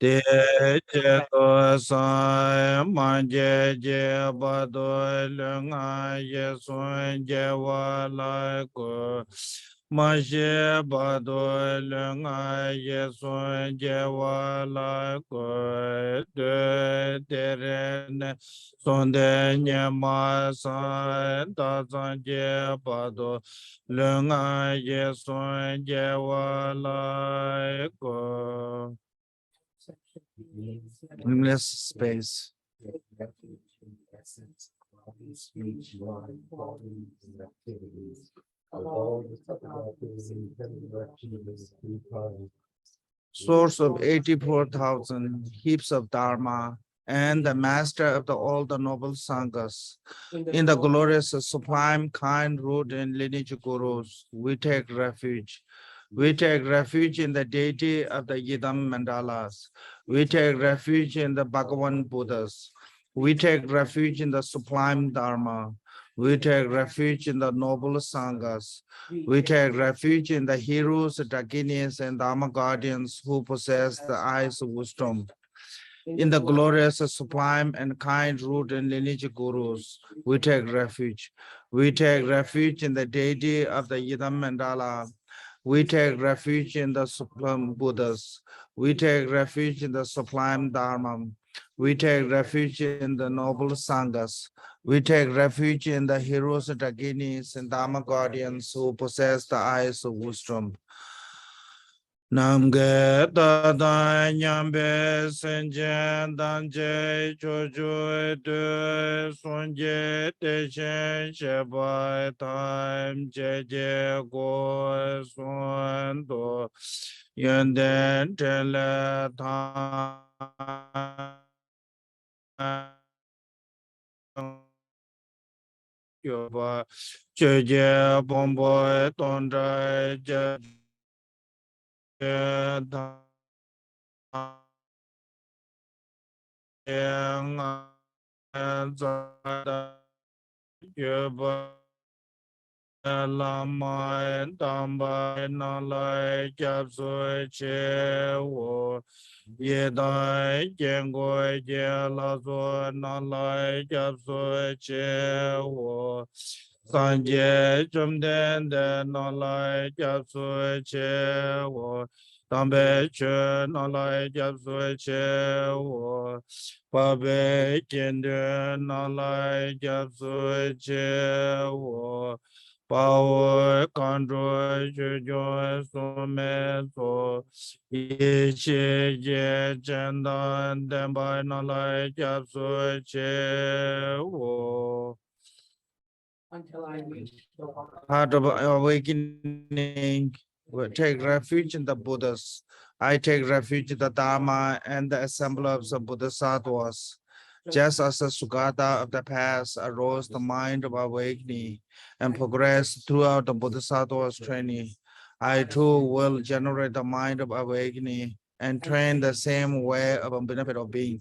Te je to sa ma je je ba do le nga ye sun je wa la ko ma je ba do le nga ye sun je wa la ko de re ne son de nye ma sa ta san je ba do le nga ye sun je wa la ko. Limitless space. Source of 84,000 heaps of Dharma and the master of all the noble Sanghas. In the glorious, sublime, kind, root, and lineage gurus, we take refuge. We take refuge in the deity of the Yidam mandalas. We take refuge in the Bhagavan Buddhas. We take refuge in the sublime Dharma. We take refuge in the noble Sanghas. We take refuge in the heroes, Dakinis, and Dharma guardians who possess the eyes of wisdom. In the glorious, sublime, and kind root and lineage gurus, we take refuge. We take refuge in the deity of the Yidam Mandala. We take refuge in the supreme Buddhas. We take refuge in the sublime Dharma. We take refuge in the noble Sanghas. We take refuge in the heroes, Dakinis, and Dharma guardians who possess the eyes of wisdom. Namge tata nyambe senjen danje chocho de sonje te shen shebai taim jeje go son do yenden tele ta yoba jeje bombo tondra je Lama Tamba Nalai Japsui Che Wo Yedai Jengoi Jelazo Nalai Japsui Che Wo Sanje Chumden De Nalai Japsui Che Wo Tambe Che Nalai Japsui Che Wo Pabe Kende Nalai Japsui Che Wo Power control joy so me so ye ye janda and by no like so che wo. Until I reach the heart of awakening, we take refuge in the Buddhas. I take refuge in the Dharma and the assembly of the Bodhisattvas. Just as the Sugata of the past arose the mind of awakening and progressed throughout the Bodhisattva's training, I too will generate the mind of awakening and train the same way of a benefit of being.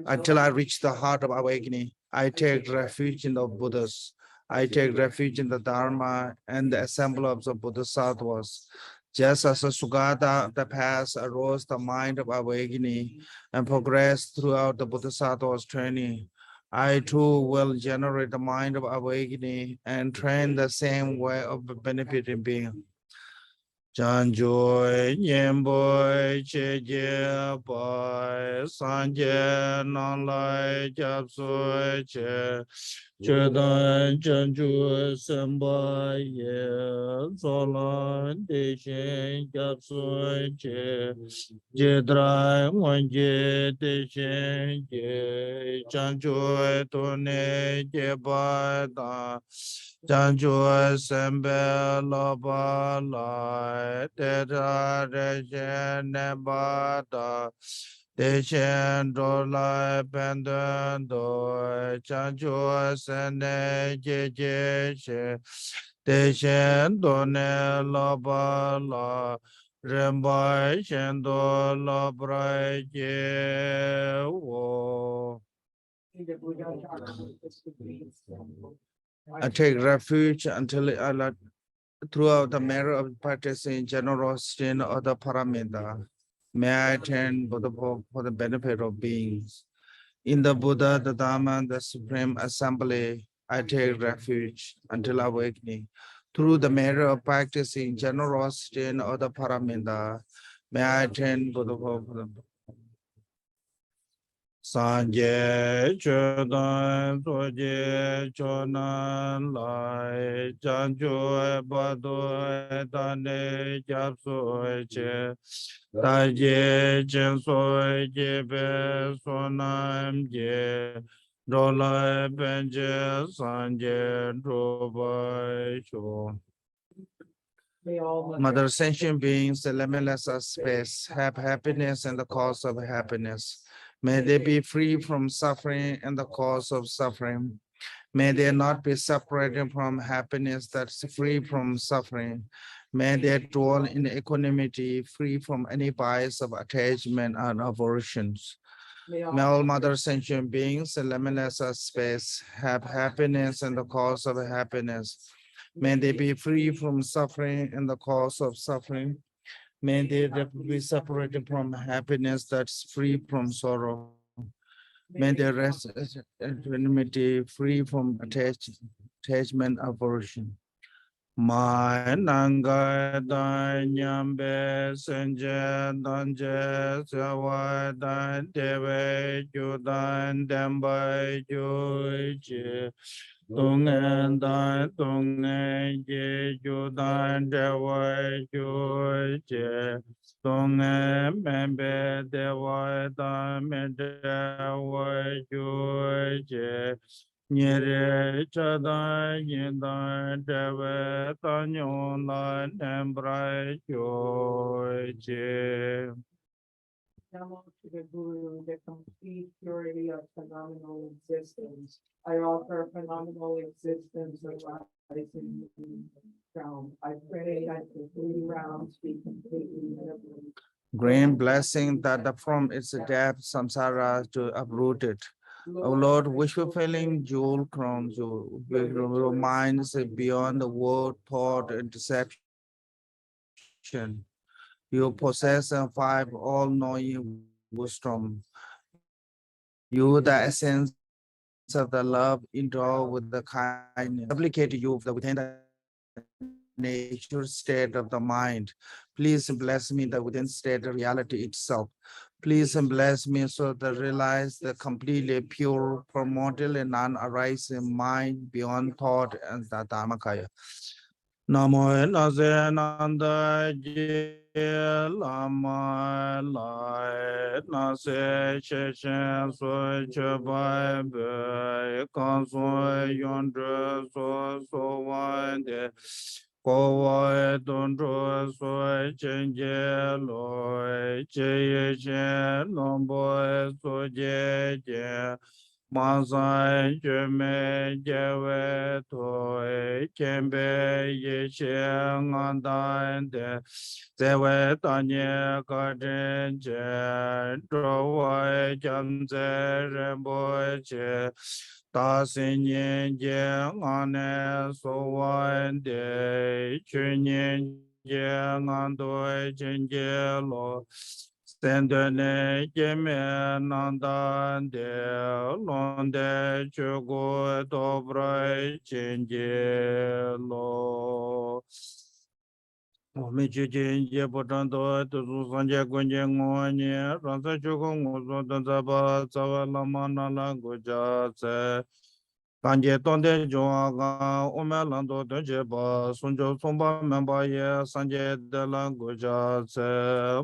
Until I reach the heart of awakening, I take refuge in the Buddhas. I take refuge in the Dharma and the assembly of the Bodhisattvas. Just as the Sugata of the past arose the mind of awakening and progressed throughout the Bodhisattva's training, I too will generate the mind of awakening and train the same way of benefiting being. Chanjoy Nyemboy Cheje Pai Sanje Nalai Japsoy Che Chedan Chanju Samba Ye Zolan Deshen Japsoy Che Jedrai Wanje Deshen Che Chanjoy Tone Jeba Da Chanjoy Sembe Loba Lai Teta Reshen Nebata Deshen Dolai Pendan Doi Chanjoy Sene Jeje She Deshen Done Loba La Rembai Shendo Lobrai Je Wo. I take refuge until I throughout the matter of practicing generosity and other paramita. May I attend Buddha for the benefit of beings. In the Buddha, the Dharma, the Supreme Assembly, I take refuge until awakening. Through the merit of practicing generosity and other paramita, may I attend Buddha for the Sanje Chodan Soje Chonan Lai Chancho Bado Dane Japso Che Taje Chenso Jebe Sonam Je Dola Benje Sanje Drobai Cho. Mother sentient beings, the limitless of space, have happiness and the cause of happiness. May they be free from suffering and the cause of suffering. May they not be separated from happiness that's free from suffering. May they dwell in equanimity, free from any bias of attachment and aversions. May all mother sentient beings, the limitless of space, have happiness and the cause of happiness. May they be free from suffering and the cause of suffering. May they be separated from happiness that's free from sorrow. May they rest in equanimity, free from attachment, aversion. My nanga danyambe senje danje sawa dan deve judan dembai juji Tungen dan tungen je judan dewa juji Tungen membe dewa dan medewa juji Nyere chada yindan dewe tanyon la nembrai juji. Namo to the Guru, the complete purity of phenomenal existence. I offer phenomenal existence arising in the ground. I pray that the 3 rounds be completely liberated. Grant blessing that from its depth samsara to uproot it. O Lord, wish fulfilling jewel crown jewel, your minds beyond the word, thought, and deception. You possess a 5 all-knowing wisdom. You, the essence of the love, endowed with the kindness. Supplicate you within the nature state of the mind. Please bless me the within state of reality itself. Please bless me so that I realize the completely pure, primordial, and non-arising mind beyond thought and the Dharmakaya. Namo Nase Nanda Lama Lai Nase Chechen So Chebai Be Kanso Yondre So Wande Kowa Dondro So Chenje Loi Cheye Chen Lombo So Je Mazai Jume Jewe Toi Kembe Yeshe Ngandande Zewe Tanye Kaden Je Drowai Jamze Remboche Tasinye Je Ngane Sowande Chunye Je Ngandoi Chenje Lo Sendene Jeme Nandande Londe Chugo Dobrai Chenje Lo Michijin Potando to Sanja Gunjangoni, Ransa Chugo Muzo Danzaba, Savalama Language. Kanje tonde joaga omelando dejeba sunjo somba membaye sanje de language se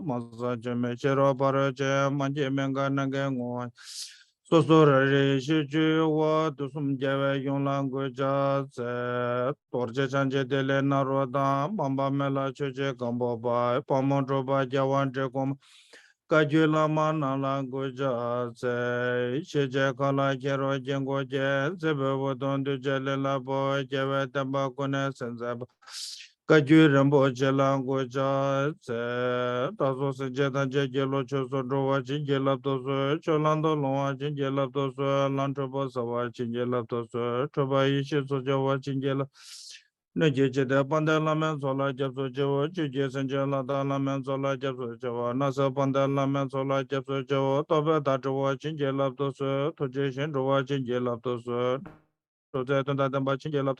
masa jeme chero paraje manje menga nange ngo sosore shiju wa dusum jeve yon language se torje chanje de le naroda mamba mela choje gambo ba pamondro ba jawan kom Kagyu Lama Nala Guja Se Shije Kala Kero Jengo Je Sebe Wadondu Jele Labo Jewe Tamba Kune Senzeba Kagyu Rambo Jela Guja Se Taso Se Jeta Jelo Choso Drowa Chinje Laptoso Cholando Loa Chinje Laptoso Lantrobo Sawa Chinje Laptoso Troba Ishi Sojawa Chinje Nejeje de Pandalaman Sola Japso Joe, Jujas and Jala Dalaman Sola Japso Joe, Nasa Pandalaman Sola Japso Joe, Toba Data watching Jelap to Sir, to Jason to watching Jelap to Sir, to that and that watching Jelap.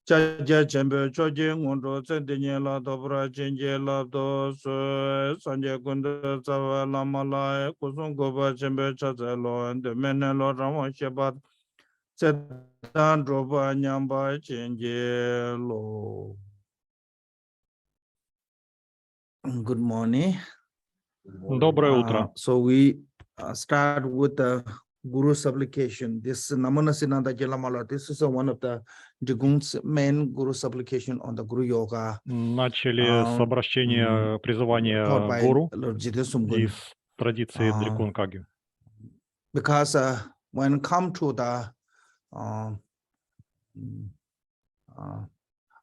Jaja Chamber, Chojing, Wondo, Sentinela, Dobra, Jingela, dos, Sanja Gunda, Sava, Lamala, Kusungo, Chamber, Chazelo, and the Menelo, Ramon Shabat. Setan dropa nyamba chenjelo. Good morning. Доброе утро. So we start with the Guru supplication. This Namana Sinanda Jelamala. This is one of the Drikung's main Guru supplication on the Guru Yoga. Начали с обращения призывания гуру из традиции Drikung Kagyu. Because when come to the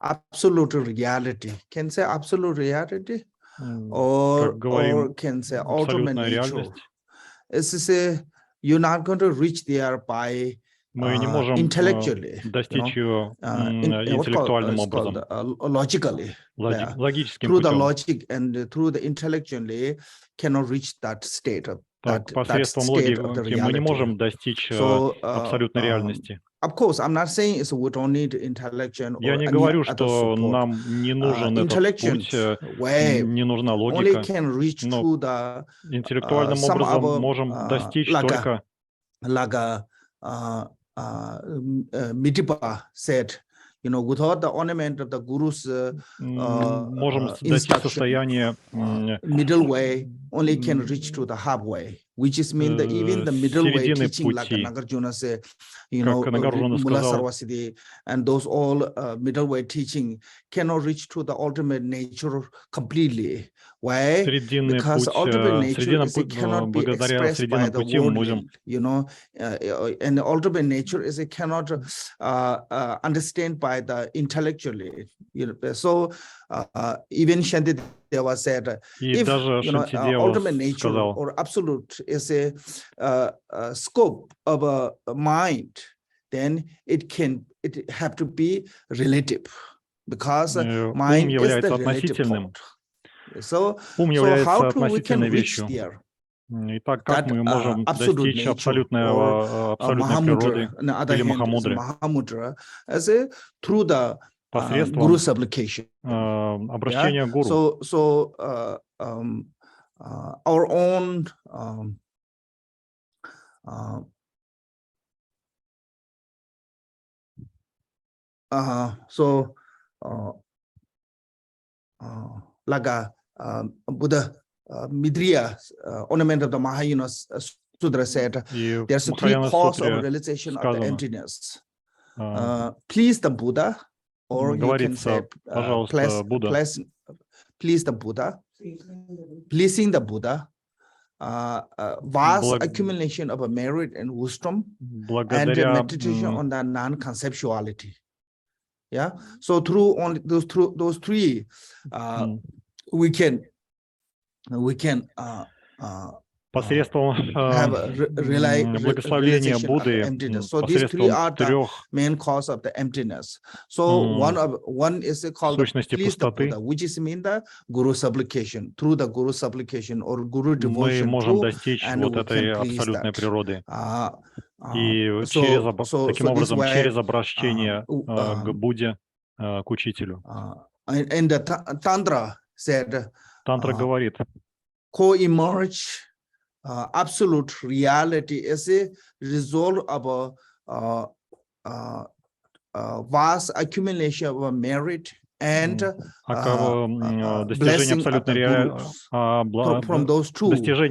absolute reality, can say absolute reality, or can say ultimate nature. It's say you're not going to reach there by intellectually, достичь ее интеллектуальным образом, logically, through the logic and through the intellectually cannot reach that state of посредством логики мы не можем достичь абсолютной реальности. Of course, I'm not saying it's we don't need intellection. Я не говорю, что нам не нужен этот путь, не нужна логика, но интеллектуальным образом можем достичь только, like Mitipa said, you know, without the ornament of the Guru's можем достичь состояния middle way, only can reach to the halfway, which is mean that even the middle way teaching, like Nagarjuna said, you know, Mula Sarvasiti, and those all middle way teaching cannot reach to the ultimate nature completely. Why? Because ultimate nature is it cannot be expressed by the worldly, you know, and the ultimate nature is it cannot understand by the intellectually. You know, so even Shantideva said, if you know, ultimate nature or absolute is a scope of a mind, then it have to be relative, because mind is the relative part. So how we can reach there? Итак, как мы можем достичь абсолютной природы или Махамудры? Посредством Guru supplication, обращения гуру. So our own like a Buddha Midriya ornament of the Mahayana Sudra said, there's three causes of realization of the emptiness. Please the Buddha, or you can say please the Buddha, pleasing the Buddha, vast accumulation of a merit and wisdom, and meditation on the non-conceptuality. Yeah, so through only those three, we can посредством благословения Будды, so these three are the main cause of the emptiness. So one is called please the Buddha, which is mean the Guru supplication. Through the Guru supplication or Guru devotion, мы можем достичь вот этой абсолютной природы. И таким образом через обращение к Будде, к учителю. And the Tantra said, Тантра говорит, co-emerge absolute reality is a result of a vast accumulation of merit and достижение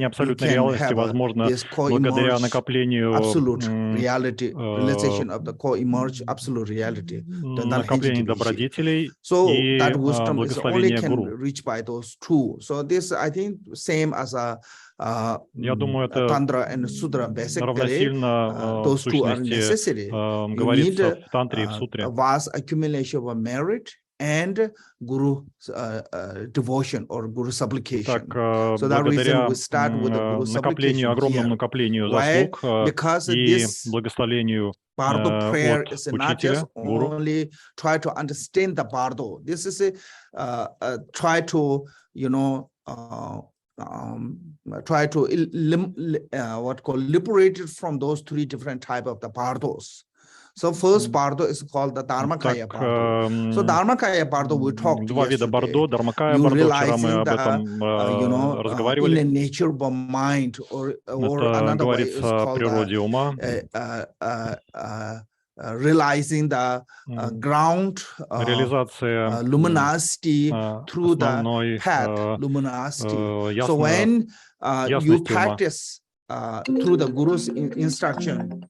абсолютной реальности возможно благодаря накоплению накоплению добродетелей и благословения гуру. Я думаю, это равносильно сущности говорится в тантре и в сутре. and Guru devotion or Guru supplication. Так, So that reason благодаря we start with the Guru накоплению, supplication огромному here. накоплению Why? заслуг Because и this благословению Bardо prayer от is not учителя, just гуру. only try to understand the Bardо. This is try to, try to liberate it from those three different type of the Bardos. So first Bardо is called the Dharmakaya Bardо. So Dharmakaya Bardо we talked Два вида yesterday. Бардо, Дharmakaya You Бардо, вчера мы realizing об этом разговаривали. in the nature of mind, or Это another way is говорится о called природе ума. Realizing the ground luminosity through the path luminosity. So when you practice through the Guru's instruction,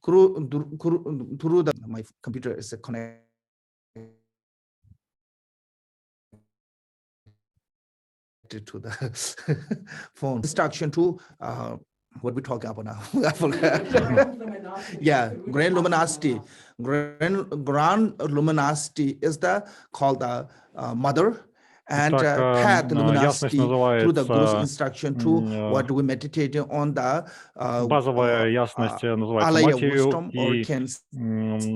through the my computer is connected to the phone instruction to what we talking about now. I forgot. Yeah, grand luminosity. Grand luminosity is called the mother. And path luminosity through the Guru's instruction to what we meditate on the базовая ясность называется матерью, и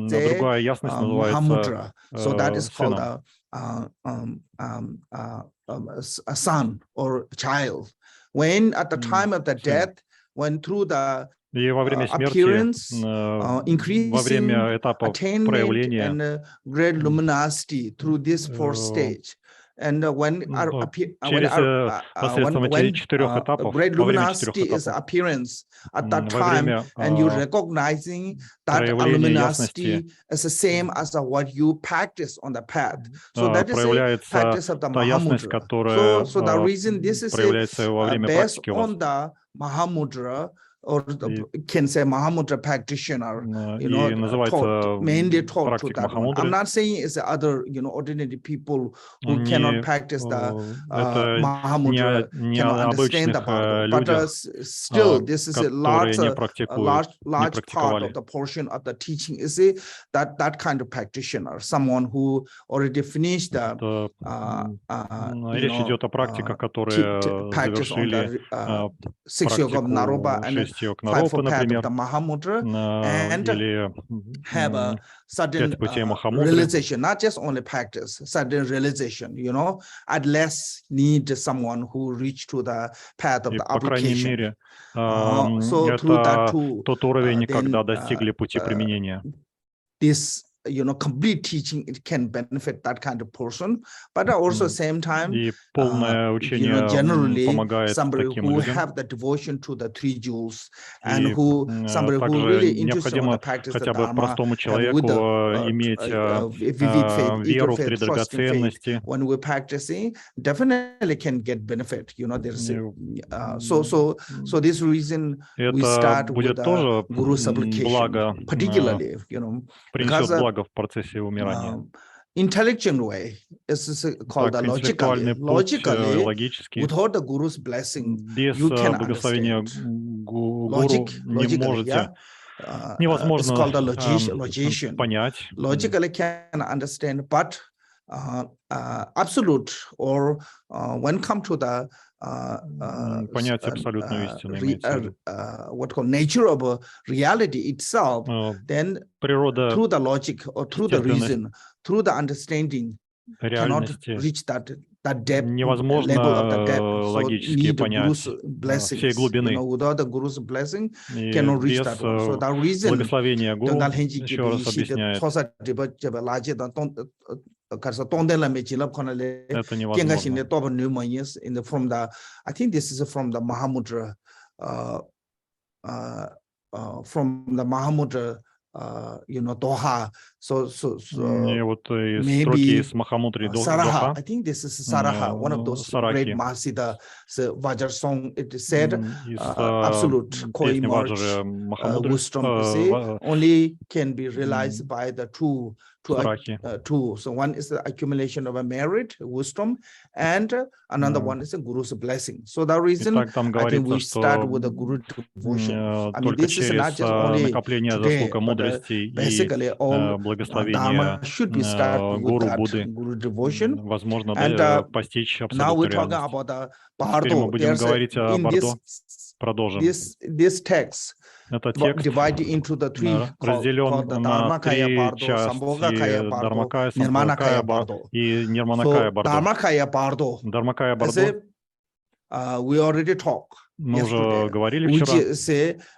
другая ясность называется so that is called a son or child. When at the time of the death, when through the и во время смерти, appearance, во время этапа проявления, and great luminosity through this fourth stage. And when great luminosity is appearance at that time, and you recognizing that luminosity is the same as what you practice on the path. So that is a practice of the Mahamudra. So the reason this is based on the Mahamudra, or can say Mahamudra practitioner, taught, mainly taught to that one. I'm not saying it's other, ordinary people who cannot practice the Mahamudra, cannot understand the Bardо. But still, this is a large part of the portion of the teaching is that kind of practitioner, someone who already finished the речь идет о практиках, которые завершили six yoga of Naropы and five for path of the Mahamudra, and have a sudden realization, not just only practice, sudden realization, at less need someone who reach to the path of the application. So through that too, тот уровень, когда достигли пути применения. This complete teaching, it can benefit that kind of person, but also same time, generally somebody who have the devotion to the three jewels and who somebody who really interested in the practice of the Dharma, with the vivid faith, eager faith, trusting faith, when we're practicing, definitely can get benefit. There's so this reason we start with the Guru supplication, particularly, because в процессе умирания. Intelligent way is called the logically. Without the Guru's blessing, you can understand. It's called the logician. Logically can understand, but absolute, or when come to the what called nature of reality itself, then through the logic or through the reason, through the understanding, cannot reach that depth, level of the depth. So need the Guru's blessings. Without the Guru's blessing, cannot reach that one. So that reason, from the, I think this is from the Mahamudra, Doha. So И вот из maybe строки из Махамудры Saraha. Доха, I think this is Saraha, one of those great Mahasiddha Vajra song. It said из absolute песни co-emerge Ваджары Махамудры, wisdom only can be realized by the two. So one is the accumulation of a merit, wisdom, and another one is a guru's blessing. So the reason I think we start with the guru devotion. I mean, this is not just only today, but basically all dharma should be started with that guru devotion. возможно, постичь now we're абсолютную talking реальность. about the Теперь мы Bardо. будем говорить о Бардо. Продолжим. This text divided into the three called the Dharmakaya Bardо, Sambhogakaya Bardо, Nirmanakaya Bardо. И Нирманакая Бардо. Dharmakaya Bardо, we already talked. Мы уже говорили вчера. Which is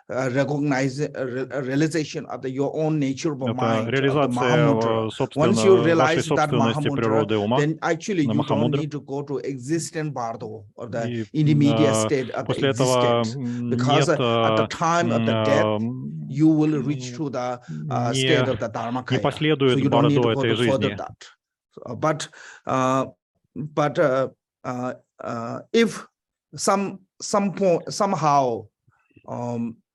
recognize realization of your own nature of mind. Реализация, собственно, Once you realize вашей that собственности природы ума, then actually you don't need to go to existent Bardo or the intermediate state of the existence, because at the time of the death you will reach to the state of the Dharmakaya. So you don't need to go to further that. But if somehow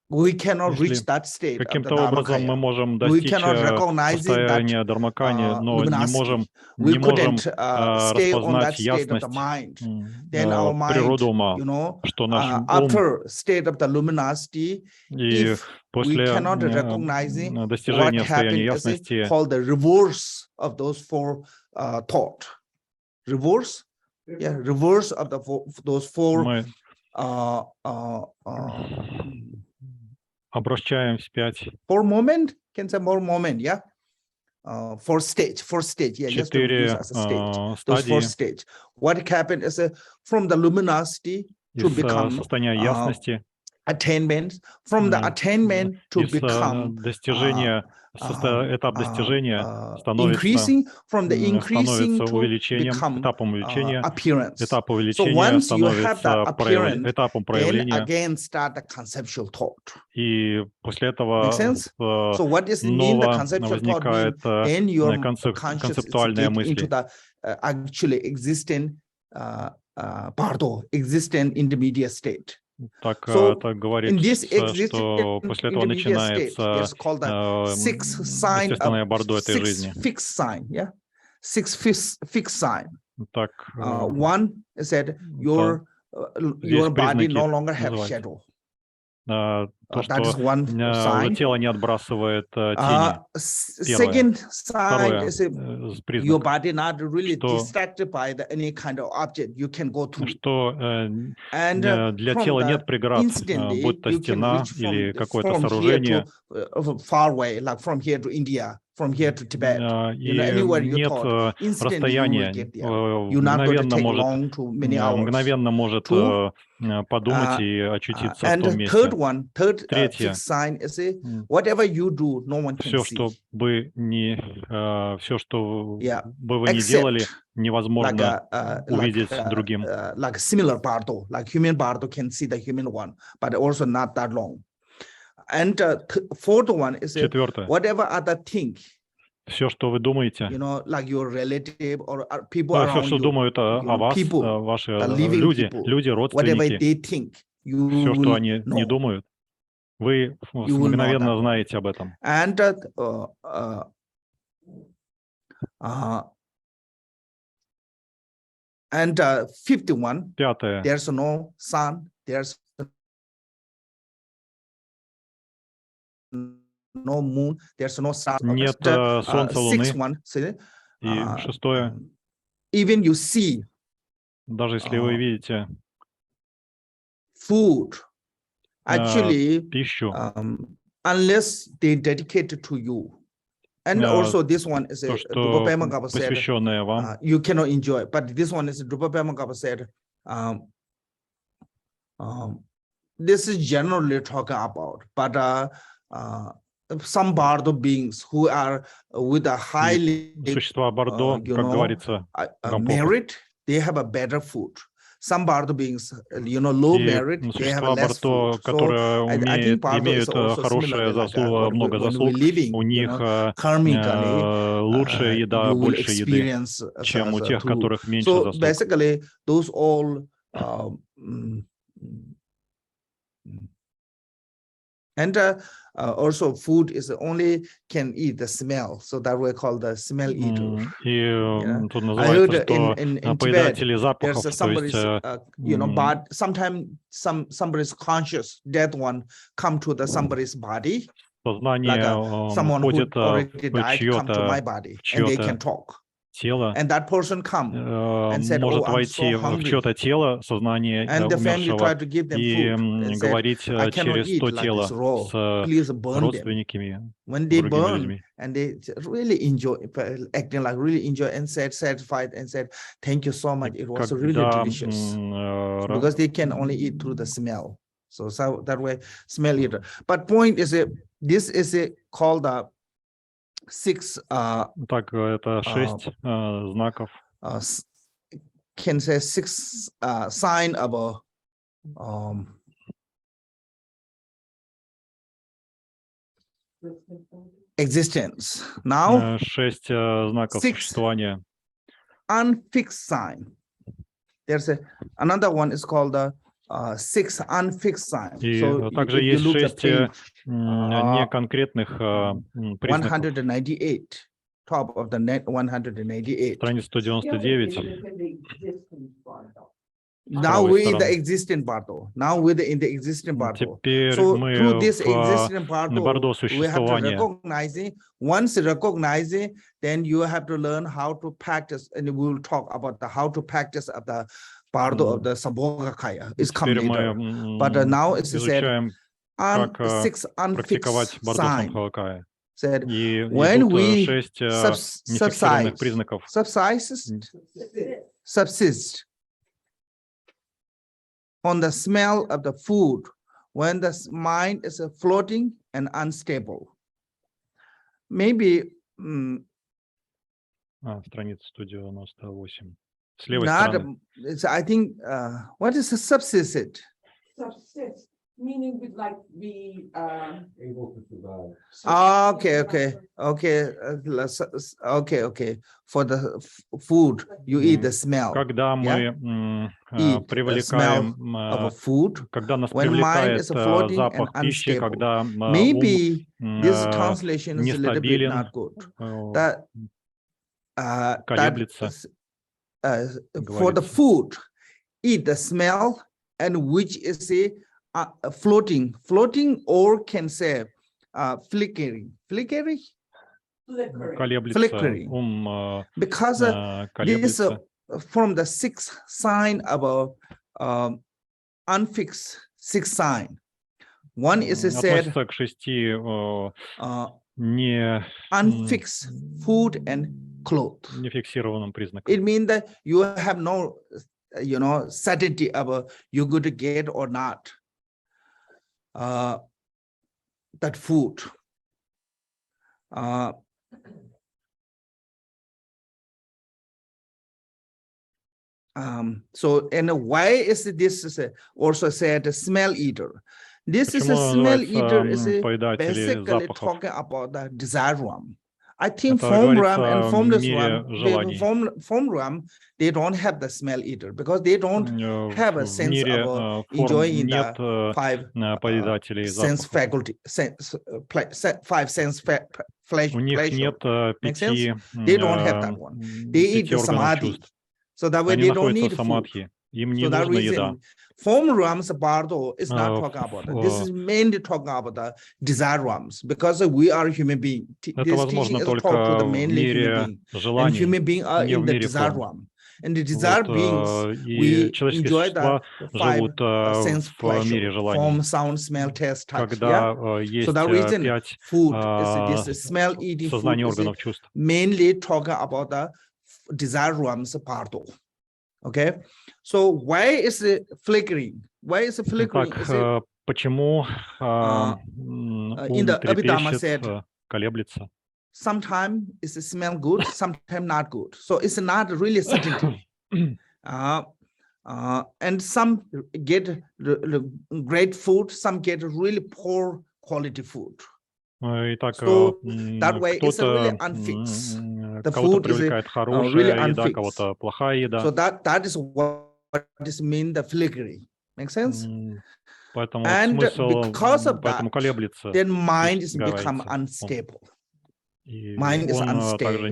we cannot reach that state. Каким-то образом мы можем достичь состояния Дharmakaya, но не можем распознать ясность природу ума, что наш ум, и после достижения состояния ясности reverse of those four обращаем вспять. For moment, can say more moment, yeah. For stage, yeah. Just to use as a stage. Those four stage. What happened is from the luminosity to become состояния ясности, attainment, from the attainment to become достижение. Этап достижения становится увеличением, этапом увеличения, этап увеличения становится этапом проявления, и после этого снова возникает концептуальная мысль. Так говорится, что после этого начинается естественное Бардо этой жизни. Так, your body no longer have shadow. То, что тело не отбрасывает тени. Second sign is your признак, body not really distracted by any kind of object you can go through. Что для тела нет преград, будь то стена или какое-то сооружение. Far away, like from here to India, from here to Tibet. Anywhere you thought, расстояния, мгновенно может подумать и очутиться в том месте. Третье. Все, что бы вы ни делали, невозможно увидеть другим. Like similar Bardо, like human Bardо can see the human one, but also not that long. And fourth one is whatever other thing. Все, что вы думаете, like your relative or people все, что думают о вас, ваши люди, родственники, все, что они не думают, вы мгновенно знаете об этом. And fifth one, пятое. There's no sun, there's no moon, there's no star. Нет солнца, луны. One, и шестое. Even you see, даже если вы видите food, actually, пищу, unless they dedicate it to you. And also this one is посвященное вам. You cannot enjoy, but this one is Drupa Pema said. This is generally talking about, but some Bardo beings who are with a highly существа Бардо, как говорится, merit, they have a better food. some Bardo beings, low merit, they have less food. So I think Bardo is also similar, like when we're living, karmically, лучшая еда, you will больше еды, experience чем у тех, through. которых меньше So заслуг. basically, those all and also food is only can eat the smell, so that we call the smell eater. Тут I heard называется, что in Tibet, поедатели запахов, there's то есть, somebody's, but sometimes somebody's conscious dead one come to the somebody's body, like someone who already died come to my body, and they can talk. Тело And that person come and said, может "Oh, I'm so войти в hungry." чье-то тело, сознание And the family умершего, tried to give them и food and said, говорить "I cannot через eat то like тело this raw. с Please burn them." родственниками, When they другими burn, людьми. and they really enjoy, acting like really enjoy and said satisfied and said, "Thank you so much. It was really delicious." Because they can only eat through the smell. So that way, smell eater. But point is, this is called the 6. Так, это 6 знаков. Can say 6 sign of existence. Now 6 знаков существования. Unfixed sign. There's another one is called the 6 unfixed sign. И So также есть 6 неконкретных признаков. 198. Top of the net 198. Страница 199. Now with the existing Bardо. Now in the existing Bardо. Теперь So мы through this в existing Bardо, we have to существования. recognize it. Once recognize it, then you have to learn how to practice, and we will talk about how to practice of the Bardо of the Sambhogakaya. It's come later. But now it's said on 6 unfixed sign. Said when we subsist on the smell of the food, when the mind is floating and unstable. Maybe страница 198. С левой стороны. I think what is a subsist? Subsist, meaning we'd like be able to survive. Okay. For the food, you eat the smell. Когда мы привлекаем, когда нас привлекает запах пищи, когда maybe this translation is a little bit not good. Колеблется. For the food, eat the smell, and which is floating, or can say flickering. Because this from the 6th sign of unfixed 6th sign. One is said unfixed food and clothes. It means that you have no certainty about you're going to get or not that food. So, and why is this also said a smell eater? This is a smell eater is basically talking about the desire realm. I think form realm and formless realm, form realm, they don't have the smell eater because they don't have a sense of enjoying the 5 sense faculty, five sense pleasure. Makes sense? They don't have that one. They eat the samadhi. So that way they don't need food. So that reason, form realms Bardo is not talking about that. This is mainly talking about the desire realms because we are human beings. This teaching is talk to the mainly human being. And human beings are in the desire realm. And the desire beings, we enjoy the 5 sense pleasure, form, sound, smell, taste, touch. Yeah? So that reason, food is this smell, eating food is mainly talking about the desire realms Bardo. Okay, so why is it flickering? Why is it flickering? Почему in the Abhidhamma said, колеблется? Sometimes it smell good, sometimes not good. So it's not really certainty. And some get great food, some get really poor quality food. Итак, So that way it's really unfixed. The food is really unfixed. So that is what is mean the filigree. Make sense? And because of that, then mind is become unstable. Mind is unstable.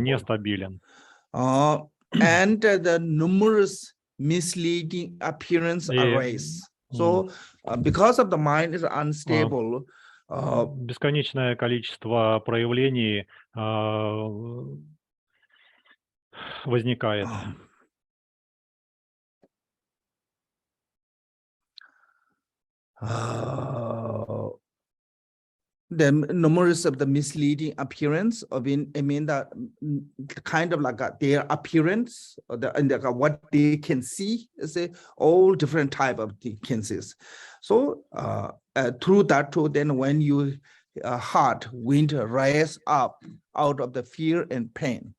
And the numerous misleading appearance arise. So because of the mind is unstable, бесконечное количество проявлений возникает. The numerous of the misleading appearance of that kind of like their appearance or what they can see is all different type of they can see. So through that too, then when you heart wind rise up out of the fear and pain.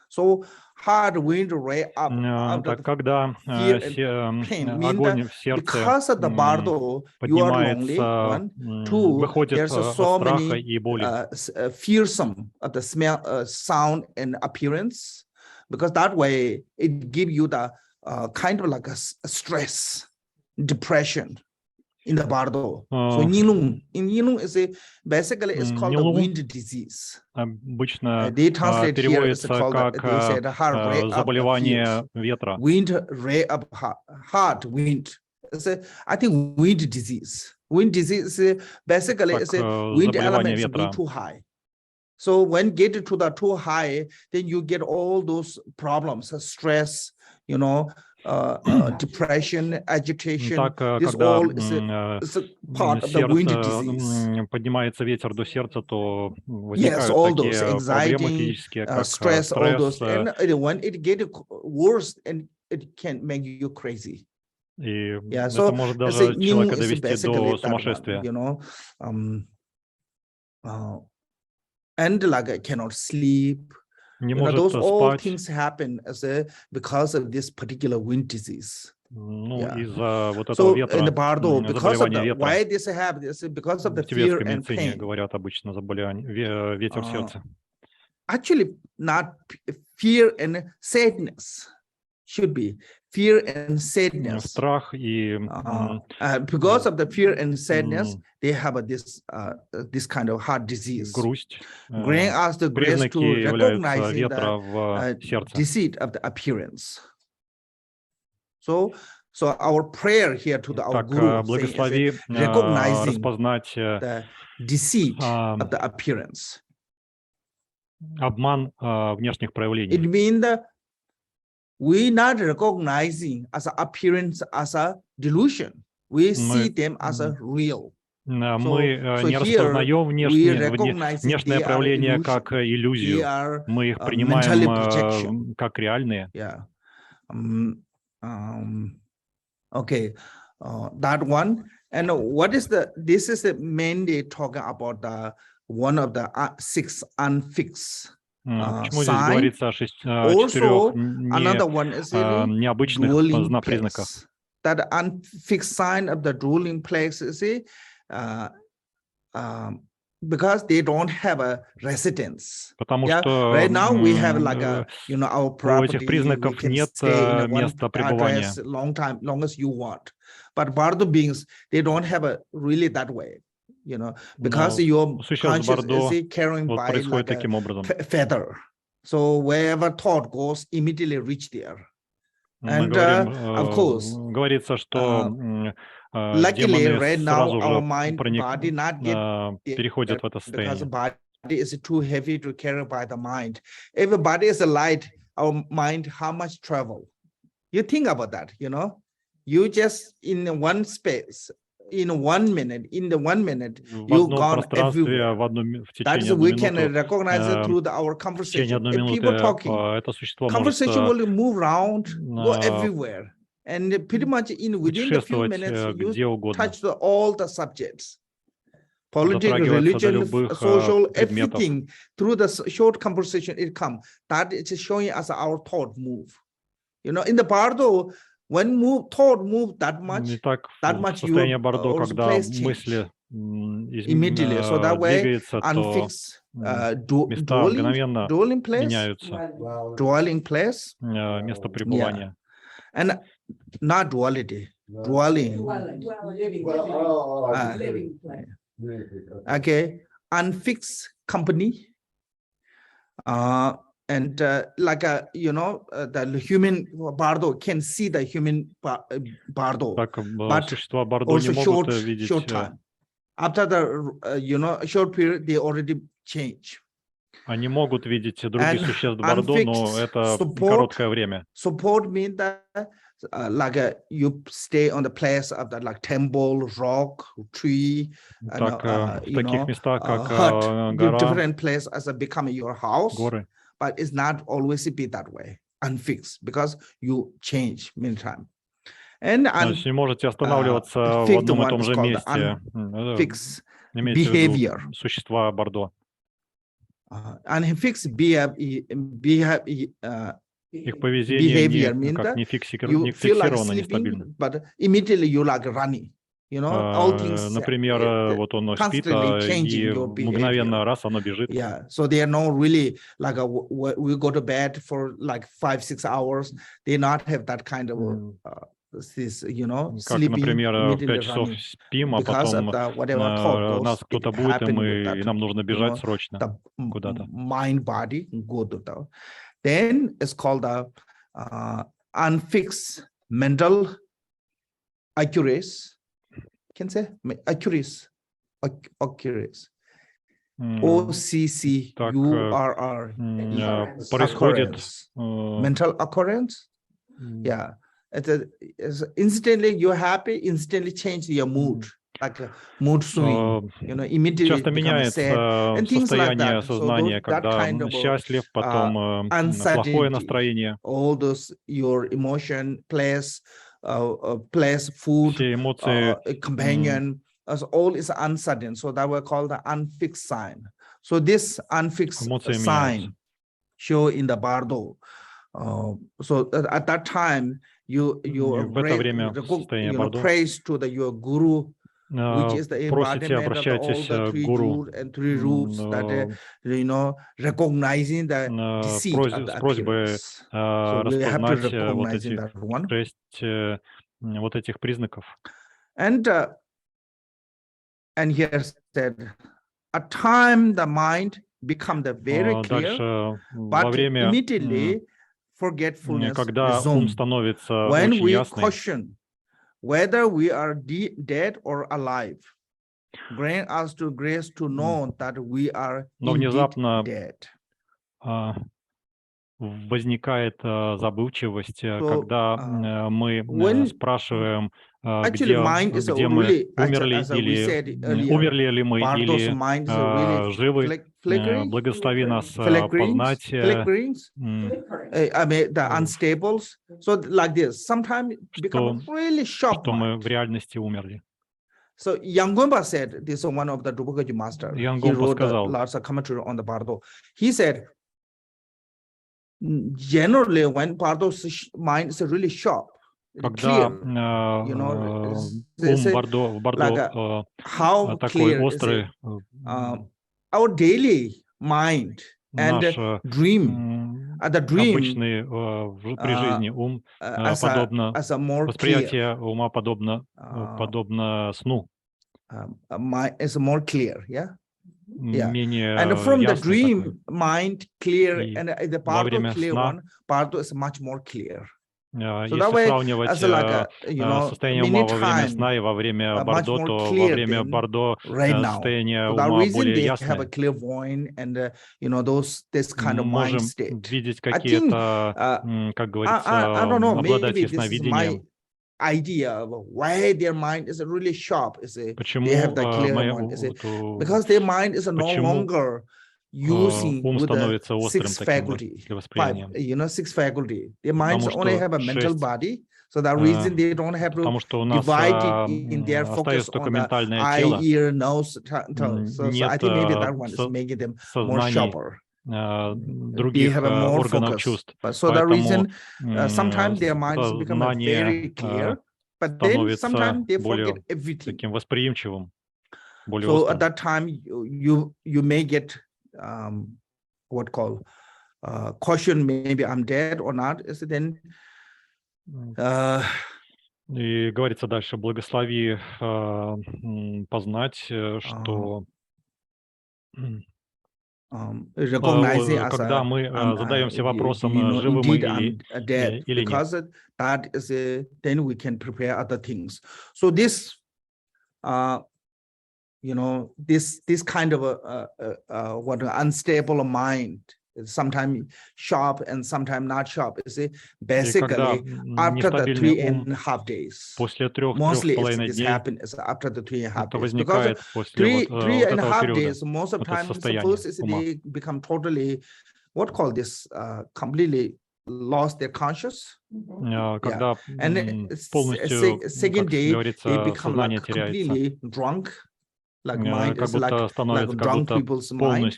So hard wind rise up out of the fear and pain. Огонь в сердце because of the Bardо, you are lonely. One, two, there's so many fearsome of the smell, sound and appearance. Because that way it gives you the kind of like a stress, depression in the Bardо. So in Yinlung is basically it's called the wind disease. Обычно They translate here it's переводится called как заболевание ветра. Wind ray up hard wind. I think wind disease. Wind disease is basically it's wind elements go too high. So when get to the too high, then you get all those problems, stress, you know, depression, agitation. This all is a part of the wind disease. Поднимается ветер до сердца, то возникают all такие those проблемы anxiety, физические, как stress, all those. стресс. And when it gets worse, and it can make you crazy. И Yeah, это so может даже человека довести basically до сумасшествия. You know, and like I cannot sleep. Не You know, может those all спать. things happen because of this particular wind disease. Ну, Yeah. из-за вот этого So ветра, in the Bardо, because of заболевания the, ветра. why this happens, because of В the fear тибетской and медицине pain. говорят обычно заболевание ветер в сердце. Actually, not fear and sadness should be fear and sadness. Страх и because of the fear and sadness, they have this kind of heart disease. грусть. Grant us the grace to recognize the deceit of the appearance. So our prayer here to our Guru is recognizing the deceit of the appearance. Обман внешних проявлений. It means that we not recognizing as an appearance as a delusion. We see them as a real. Мы не распознаем внешнее проявление как иллюзию. Мы их принимаем как реальные. Yeah. Okay. That one. And what is this is mainly talking about the one of the 6 unfixed sign. Also, another one is необычных признаков. That unfixed sign of the ruling place is because they don't have a residence. Потому что right now we have like a our property. У этих признаков нет места пребывания. Long as you want. But Bardо beings, they don't have a really that way. Because your conscious is carrying by like a feather. So wherever thought goes, immediately reach there. And of course, говорится, что luckily right now сразу our же mind body not переходят в это состояние. Because the body is too heavy to carry by the mind. If the body is light, our mind how much travel? You think about that, you just in one space. In 1 minute, you gone everywhere. That is we can recognize it through our conversation. If people talking, conversation will move around, go everywhere, and pretty much within a few minutes you touch all the subjects, politics, religion, social, everything through the short conversation. It comes. That is showing us our thought move. In the Bardо, when thought move that much, Итак, в состоянии Бардо, когда мысли immediately. So that way, двигаются, то unfixed места мгновенно меняются, dwelling place, место пребывания. And not duality, dwelling. Okay, unfixed company. And like the human Bardо can see the human Bardо, but also short time. After the short period, they already change. Они могут видеть других существ Бардо, но это короткое время. Support means that you stay on the place of the temple, rock, tree, Так, в таких местах, как hut, гора, different place as it become your house, горы. but it's not always be that way, unfixed, because you change many times. And Значит, не можете остановливаться в одном и том же месте. Behavior. Существа Бардо. Unfixed их поведение не фиксировано, нестабильно. But immediately you like running. All things, например, вот он спит, и мгновенно раз оно бежит. Yeah, so they are not really like we go to bed for like 5-6 hours. They not have that kind of this, как, например, 5 часов спим, а потом нас кто-то будет, и нам нужно бежать срочно куда-то. Mind, body, go to that. Then it's called the unfixed mental accuracy. Can say accuracy, OCCURR. Происходит mental occurrence. Yeah, it's instantly you're happy, instantly change your mood, like a mood swing. Immediately часто меняется состояние сознания, когда счастлив, потом плохое настроение. All those your emotion, place, food, companion, as all is uncertain. So that we call the unfixed sign. So this unfixed sign show in the Bardо. So at that time, you praise to your guru, which is the embodiment of all the three rules that recognizing the deceit of the appearance. So we have to recognize that one. Вот этих признаков. And here said, at time the mind become the very clear, but immediately forgetfulness когда ум становится when очень we ясным. question whether we are dead or alive, grant us to grace to know that we are внезапно dead. Возникает забывчивость, когда мы спрашиваем, где мы умерли ли мы или живы. Благослови нас познать. I mean, the unstables. So like this, sometimes become really sharp. Что мы в реальности умерли. So Yangomba said, this is one of the Drikung Kagyu master. He wrote lots of commentary on the Bardо. He said, generally, when Bardo's mind is really sharp, когда ум Бардо такой острый, our daily mind and dream, the dream, обычный при жизни ум подобно, восприятие ума подобно сну. Is more clear, yeah. Менее and from the ясный dream такой. mind clear and the Bardо clear one, Bardо is much more clear. So that way, сравнивать состояние ума во время сна и во время Бардо, то во время Бардо состояние ума более ясное. Мы можем видеть какие-то, как говорится, обладать ясновидением. Idea why their mind is really sharp, Почему they have the clear one, because their mind is no longer using with the six faculty, six faculty. Their minds only have a mental body, so that reason they don't have to divide it in their focus on the eye, ear, nose, tongue. So I think maybe that one is making them more sharper. других органов чувств. So the reason sometimes their minds become very clear, but then sometimes they forget everything. Таким восприимчивым, более So острым. at that time you may get what called caution, maybe I'm dead or not. Is then И говорится дальше: благослови познать, что когда мы задаемся вопросом, живы мы или нет. Because that is then we can prepare other things. So this this kind of what unstable mind, sometimes sharp and sometimes not sharp. Basically, after the 3.5 days, mostly this happens after the 3.5 days. Because 3.5 days, most of the time, first is they become totally, what call this, completely lost their conscious. Когда полностью, second day, they become like completely drunk. Like mind is like drunk people's mind,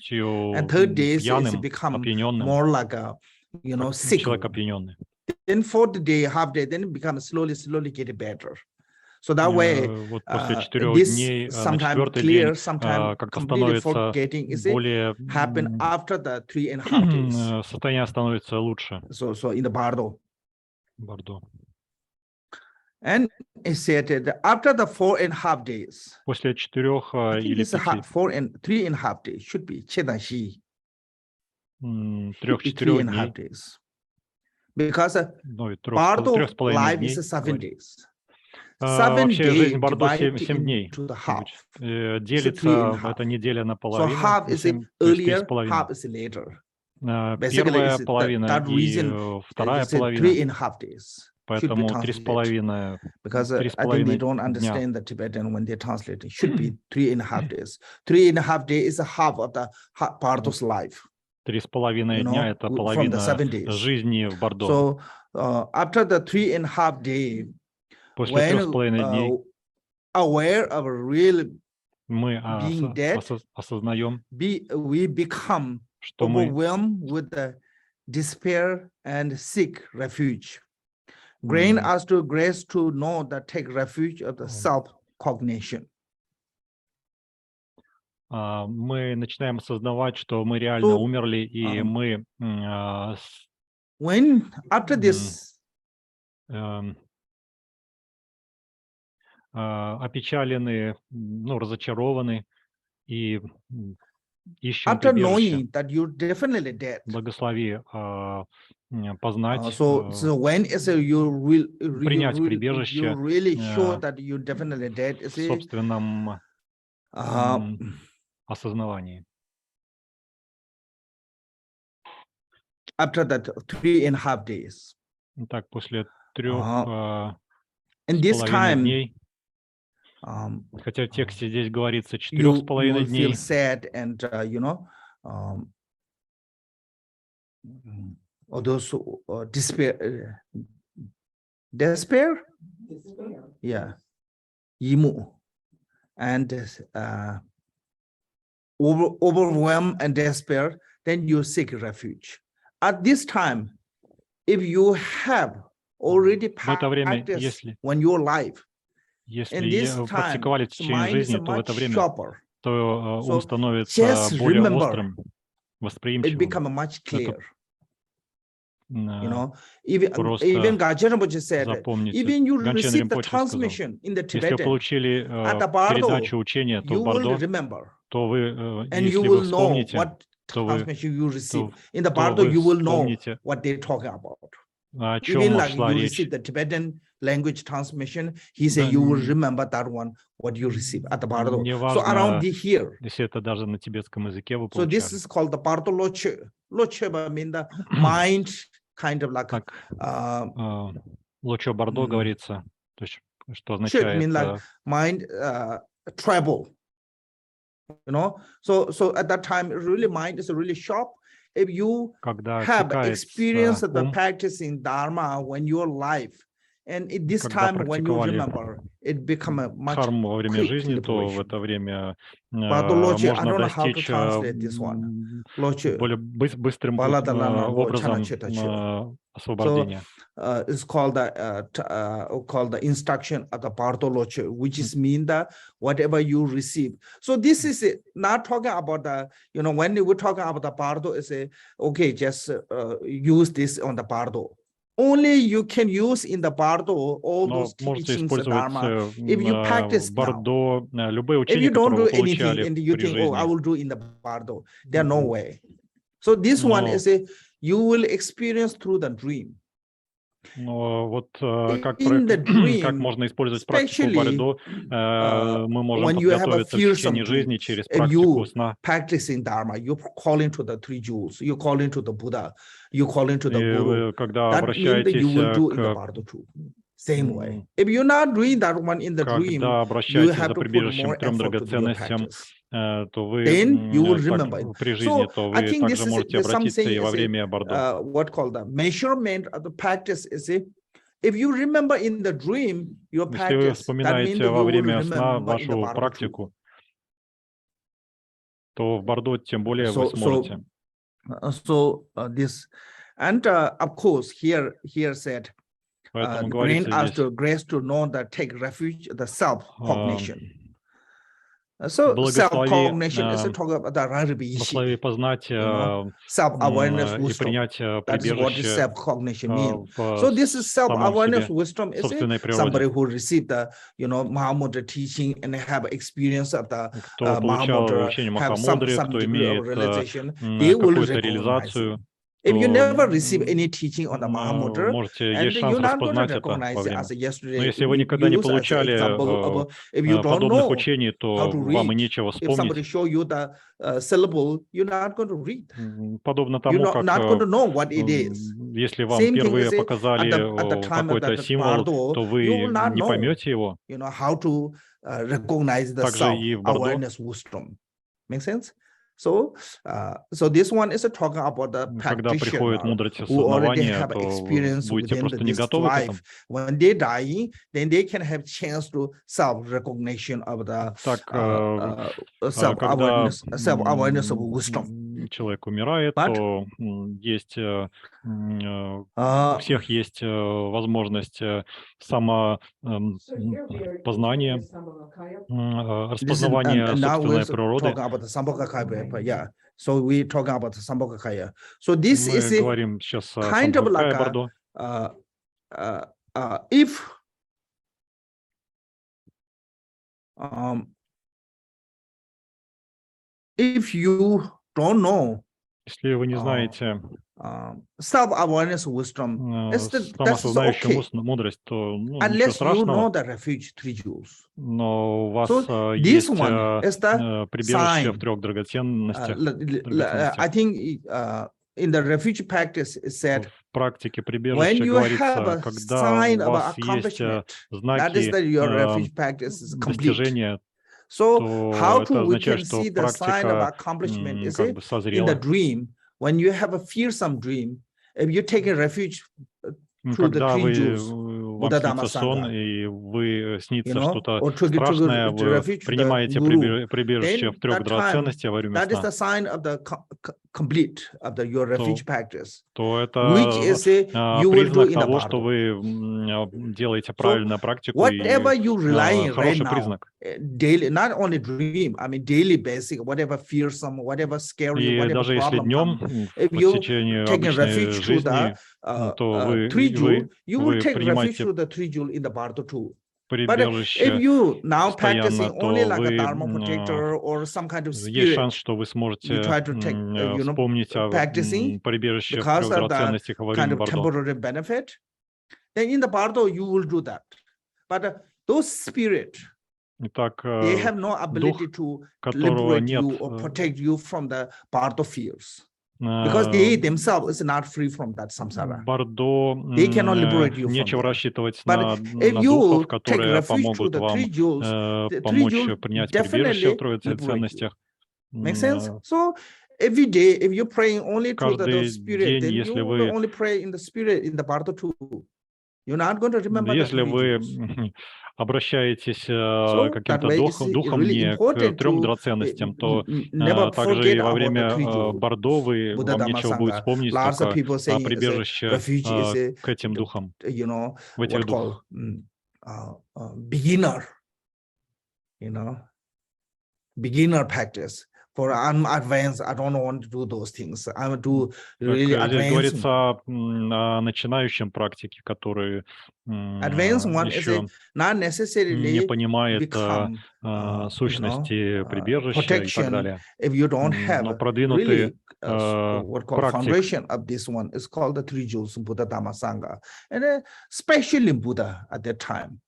and third day it's become more like a sick. Then fourth day, half day, then it becomes slowly get better. So that way, this sometimes clear, sometimes completely forgetting is happen after the 3.5 days. Состояние становится лучше. So in the Bardо. And it said that after the 4.5 days, после 4 или 5, 3.5 days should be 3-4 days, because Bardо life is 7 days. 7 days divided into the half. Делится эта неделя на половину. So half is earlier, half is later. Первая половина и вторая половина. 3.5 days. Поэтому 3,5. Because I think they don't understand the Tibetan when they translate. It should be 3.5 days. 3.5 days is a half of the Bardo's life. 3,5 дня это половина жизни в Бардо. So after the 3.5 days, после 3,5 дней aware of real мы being dead, осознаем, we become overwhelmed with the despair and seek refuge. Grant us to grace to know that take refuge of the self-cognition. Мы начинаем осознавать, что мы реально умерли, и мы when after this опечалены, разочарованы и ищем after прибежище. Knowing that you're definitely dead. Благослови познать, so when is you принять прибежище you're really sure that you definitely dead, в собственном осознавании. After that 3.5 days. Так, после 3,5 дней, хотя в тексте здесь говорится 4,5 дней, feel sad and or those despair, yeah, yimu, and overwhelmed and despair, then you seek refuge. At this time, if you have already practiced when you're alive, если практиковали в течение жизни, то в это время то ум становится более острым, восприимчивым. It becomes much clearer. Even Gajah Rinpoche said, even you receive the transmission in the Tibetan, at the Bardо, you will remember, and you will know what transmission you receive. In the Bardо, you will know what they're talking about. Even like you receive the Tibetan language transmission, he said you will remember that one, what you receive at the Bardо. So around here, если это даже на тибетском языке вы so this is called the Bardо Loche. Loche means the mind kind of like Лочо Бардо говорится, то есть что означает mean like mind trouble. So at that time really mind is really sharp. If you have experience of the practicing Dharma when you're alive, And at this когда time, when you практиковали remember, it become a much дхарму во время quick жизни, то в liberation. это время But Loche, I можно don't know how to достичь translate this one. Loche, более быстрым Balada Lama Lo образом Chana Cheta Chio. освобождения. So it's called the instruction of the Bardо Loche, which is mean that whatever you receive. So this is not talking about the, when we're talking about the Bardо, is okay, just use this on the Bardо. Only you can use in the Bardо all those teachings of Dharma if you practice Бардо любые If you учения, don't которые do вы anything получали and you при think, oh, I жизни. will do in the Bardо, there no way. So this one is you will experience through the dream. Но вот как можно использовать практику Бардо, мы можем подготовиться в течение жизни через практику сна. Practicing Dharma, you call into the three jewels, you call into the Buddha, you call into the Guru. Когда That means that you will do in the к Bardо too. Same way. If you're not doing that one in the dream, you have to put more effort to your practice. То вы Then you will remember. при жизни, то вы также можете обратиться и во время Бардо. What called the measurement of the practice is if you remember in the dream your practice, если вы вспоминаете во время сна вашу практику, то в Бардо тем более вы сможете. This and of course here said grant us the grace to know that take refuge the self-cognition. So self-cognition is talking about the благослови познать self-awareness и wisdom. принять That is what прибежище self-cognition means. So this is self-awareness wisdom is somebody who received the Mahamudra teaching and have experience of the Mahamudra, have some degree of realization. They will recognize it. If you never receive any teaching on the Mahamudra, and you're not going to recognize it as yesterday. Но если вы никогда не получали подобных учений, то вам и нечего If somebody вспомнить. show you the syllable, you're not going to read. Подобно тому, You're not going to know what it is. Если вам впервые показали какой-то символ, то вы не поймете его. How to recognize the self-awareness wisdom. Make sense? So this one is talking about the practitioner who already have experience within this life. When they die, then they can have chance to self-recognition of the self-awareness of wisdom. Человек умирает, то есть у всех есть возможность самопознания, распознавания собственной природы. Yeah, so we talking about the Sambhogakaya. So this is kind of like if you don't know, если вы не знаете self-awareness wisdom, самосознающую мудрость, то ничего страшного. Но у вас есть прибежище в трех драгоценностях. I think in the refuge practice it said, в практике прибежища говорится, когда у вас есть знаки достижения, so how to we can see the sign of accomplishment is it in the dream when you have a fearsome dream, if you take a refuge through the three jewels, вам снится сон, и вы снится что-то страшное, вы принимаете прибежище в трех драгоценностях во время сна, то это признак того, что вы делаете правильную практику, и хороший признак. Daily, not only dream, I mean daily basic, whatever fearsome, whatever scary, и whatever даже если днем в течение обычной жизни, то вы принимаете прибежище постоянно, то есть шанс, что вы сможете вспомнить о прибежище в трех драгоценностях во время Бардо. Then in the Bardо you will do that. But those spirits, Итак, they have no ability to liberate you or protect you from the Bardо fears. Because they themselves is not free from that samsara. Бардо They cannot liberate you нечего from рассчитывать that. на духов, которые помогут вам помочь принять прибежище в трех ценностях. Make sense? So every day, if you're praying only to the spirit, then you will only pray in the spirit in the Bardо too. You're not going to remember the Если three вы jewels. обращаетесь So каким-то that way it's духом really не к important трем to драгоценностям, то never также forget и во about the время three jewels. Бардо Buddha вам Dhamma нечего будет Sangha. вспомнить Lots of только people saying it's a прибежище refuge is a, к этим духам, you know, в этих what духах. called beginner, you know, beginner practice. For I'm advanced, I don't want to do those things. I want to really Здесь advance. говорится о начинающем практике, который Advanced one is еще not necessarily не понимает become, сущности прибежища и так protection далее. if you don't have Но продвинутые really what called практик, foundation of this one is called the three jewels Buddha Dhamma Sangha, and especially Buddha at that time,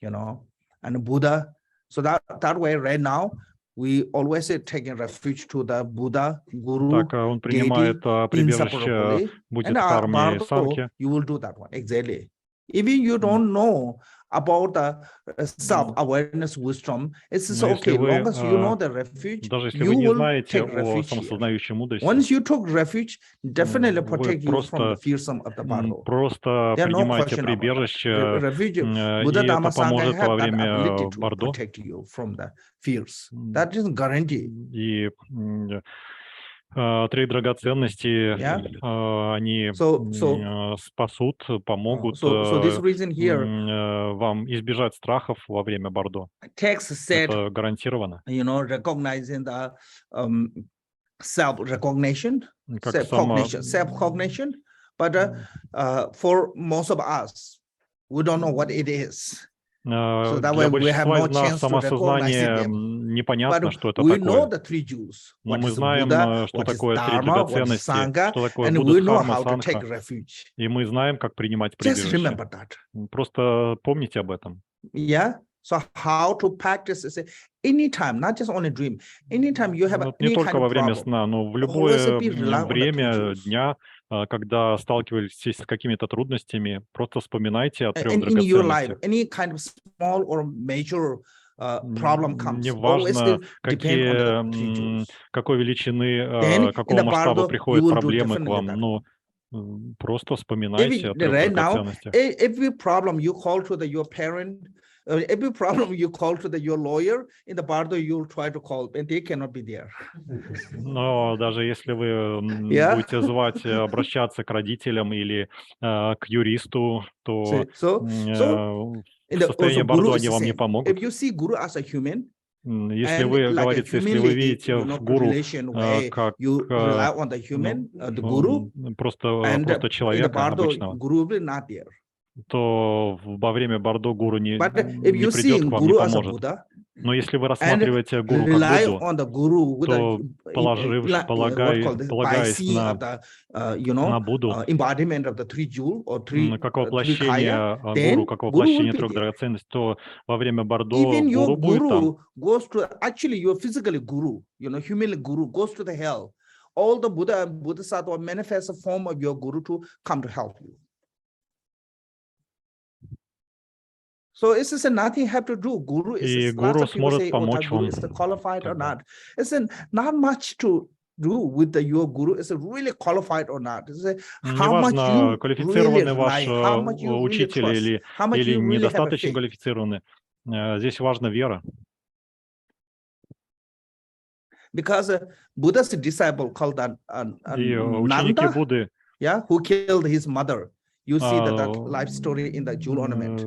you know, and Buddha. So that way, right now, we always say taking refuge to the Buddha, Guru, так он принимает прибежище, будет в карме и санке. You will do that one exactly. Even you don't know about the self-awareness wisdom, it's okay. Long as you know the refuge, даже если you вы не will знаете take о refuge самосознающей мудрости, once you took refuge, definitely вы protect you from the fearsome of the Bardо. просто There are no принимайте question about прибежище, that. Refuge, и Buddha это Dhamma Sangha поможет во have that время ability to Бардо. protect you from the fears. That is guarantee. И три драгоценности, они спасут, помогут вам избежать страхов во время Бардо. Это гарантированно. You know, recognizing the self-recognition, self-cognition. But for most of us, we don't know what it is. So that way we have no chance to recognize them. Непонятно, что это we know такое. the three Jews. Но What мы is знаем, Buddha, что what is такое три Dharma, what is драгоценности, Sangha, что такое and Будда, we know Дхарма, how to take Санха, refuge. и мы знаем, как принимать Just прибежище. remember that. Просто помните об этом. Yeah. So how to practice is anytime, not just only dream. Anytime you have Не any только kind во of время problem, сна, но в любое время дня, когда сталкивались с какими-то трудностями, просто вспоминайте о трех in your life, драгоценностях. any kind of small or major problem comes. Неважно, какой величины, какого масштаба приходят проблемы к вам, но просто вспоминайте о трех драгоценностях. Every problem you call to your parent, every problem you call to your lawyer, in the Bardо you'll try to call, and they cannot be there. Но даже если вы будете звать, обращаться к родителям или к юристу, то в состоянии Бардо они вам не помогут. If you see Guru as a human, если вы, говорится, если вы видите в гуру как просто человека обычного, то во время Бардо гуру не придет к вам, не поможет. Но если вы рассматриваете гуру как Будду, то полагаясь на Будду, как воплощение гуру, как воплощение трех драгоценностей, то во время Бардо гуру будет там. Actually, your physical guru, human guru goes to the hell. All the Buddha and Bodhisattva manifest a form of your guru to come to help you. So it's just nothing have to do. Guru is lots of people say, oh, that guru is qualified or not. It's not much to do with your guru. Is it really qualified or not? How much you really rely, how much you really trust, how much you really have a faith. Здесь важна вера. Because Buddha's disciple called Nanda, who killed his mother. You see that life story in the jewel ornament.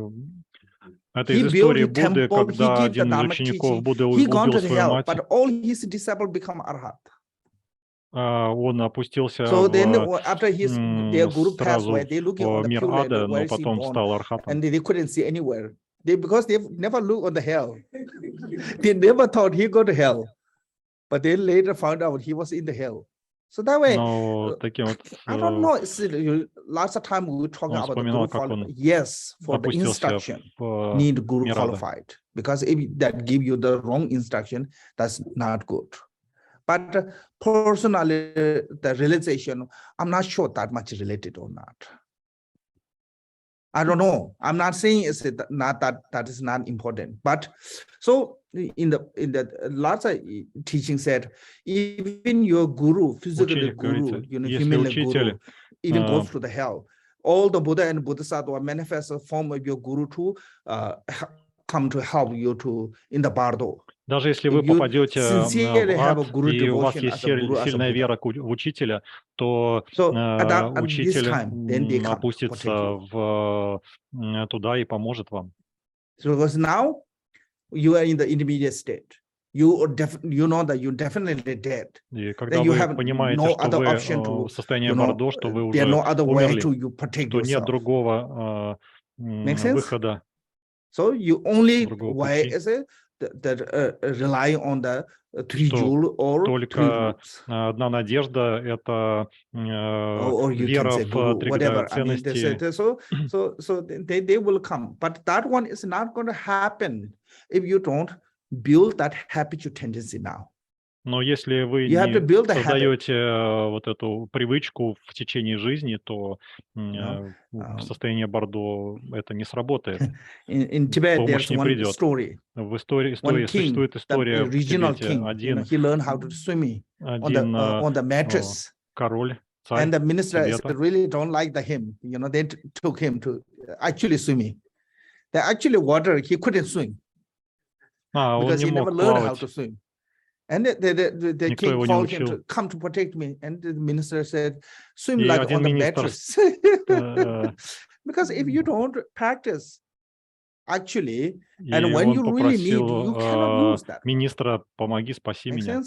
Это из истории Будды, когда один из учеников Будды убил свою мать. But all his disciples become arhat. Он опустился сразу в мир ада, но потом стал архатом. And they couldn't see anywhere. Because they never looked on the hell. They never thought he go to hell. But they later found out he was in the hell. So that way, I don't know, lots of time we were talking about the guru qualified. Yes, for the instruction, need guru qualified. Because if that give you the wrong instruction, that's not good. But personally, the realization, I'm not sure that much related or not. I don't know. I'm not saying it's not that is not important. But so in the lots of teaching said, even your guru, physical guru, human guru, even goes to the hell. all the Buddha and Bodhisattva manifest a form of your guru to come to help you to in the Bardо. Даже если вы попадете в ад, и у вас есть сильная вера в учителя, то учитель опустится туда и поможет вам. So because now you are in the intermediate state. You know that you definitely dead. И когда вы понимаете, что вы в состоянии Бардо, что вы уже умерли, то нет другого выхода. So you only way is it that rely on the three jewel or только одна надежда — это вера в три ценности. So they will come, but that one is not going to happen if you don't build that habitual tendency now. Но если вы не создаете вот эту привычку в течение жизни, то в состоянии Бардо это не сработает. Помощь не придет. В истории существует история в Тибете. Один король, царь and the minister Тибета. really don't like him. You know, they took him to actually swimming. The actually water he couldn't swim because he never learned how to swim. And the king called him to come to protect me. And the minister said, swim like on the mattress. Because if you don't practice, actually, and when you really need, you cannot use that. Министра, помоги, спаси меня.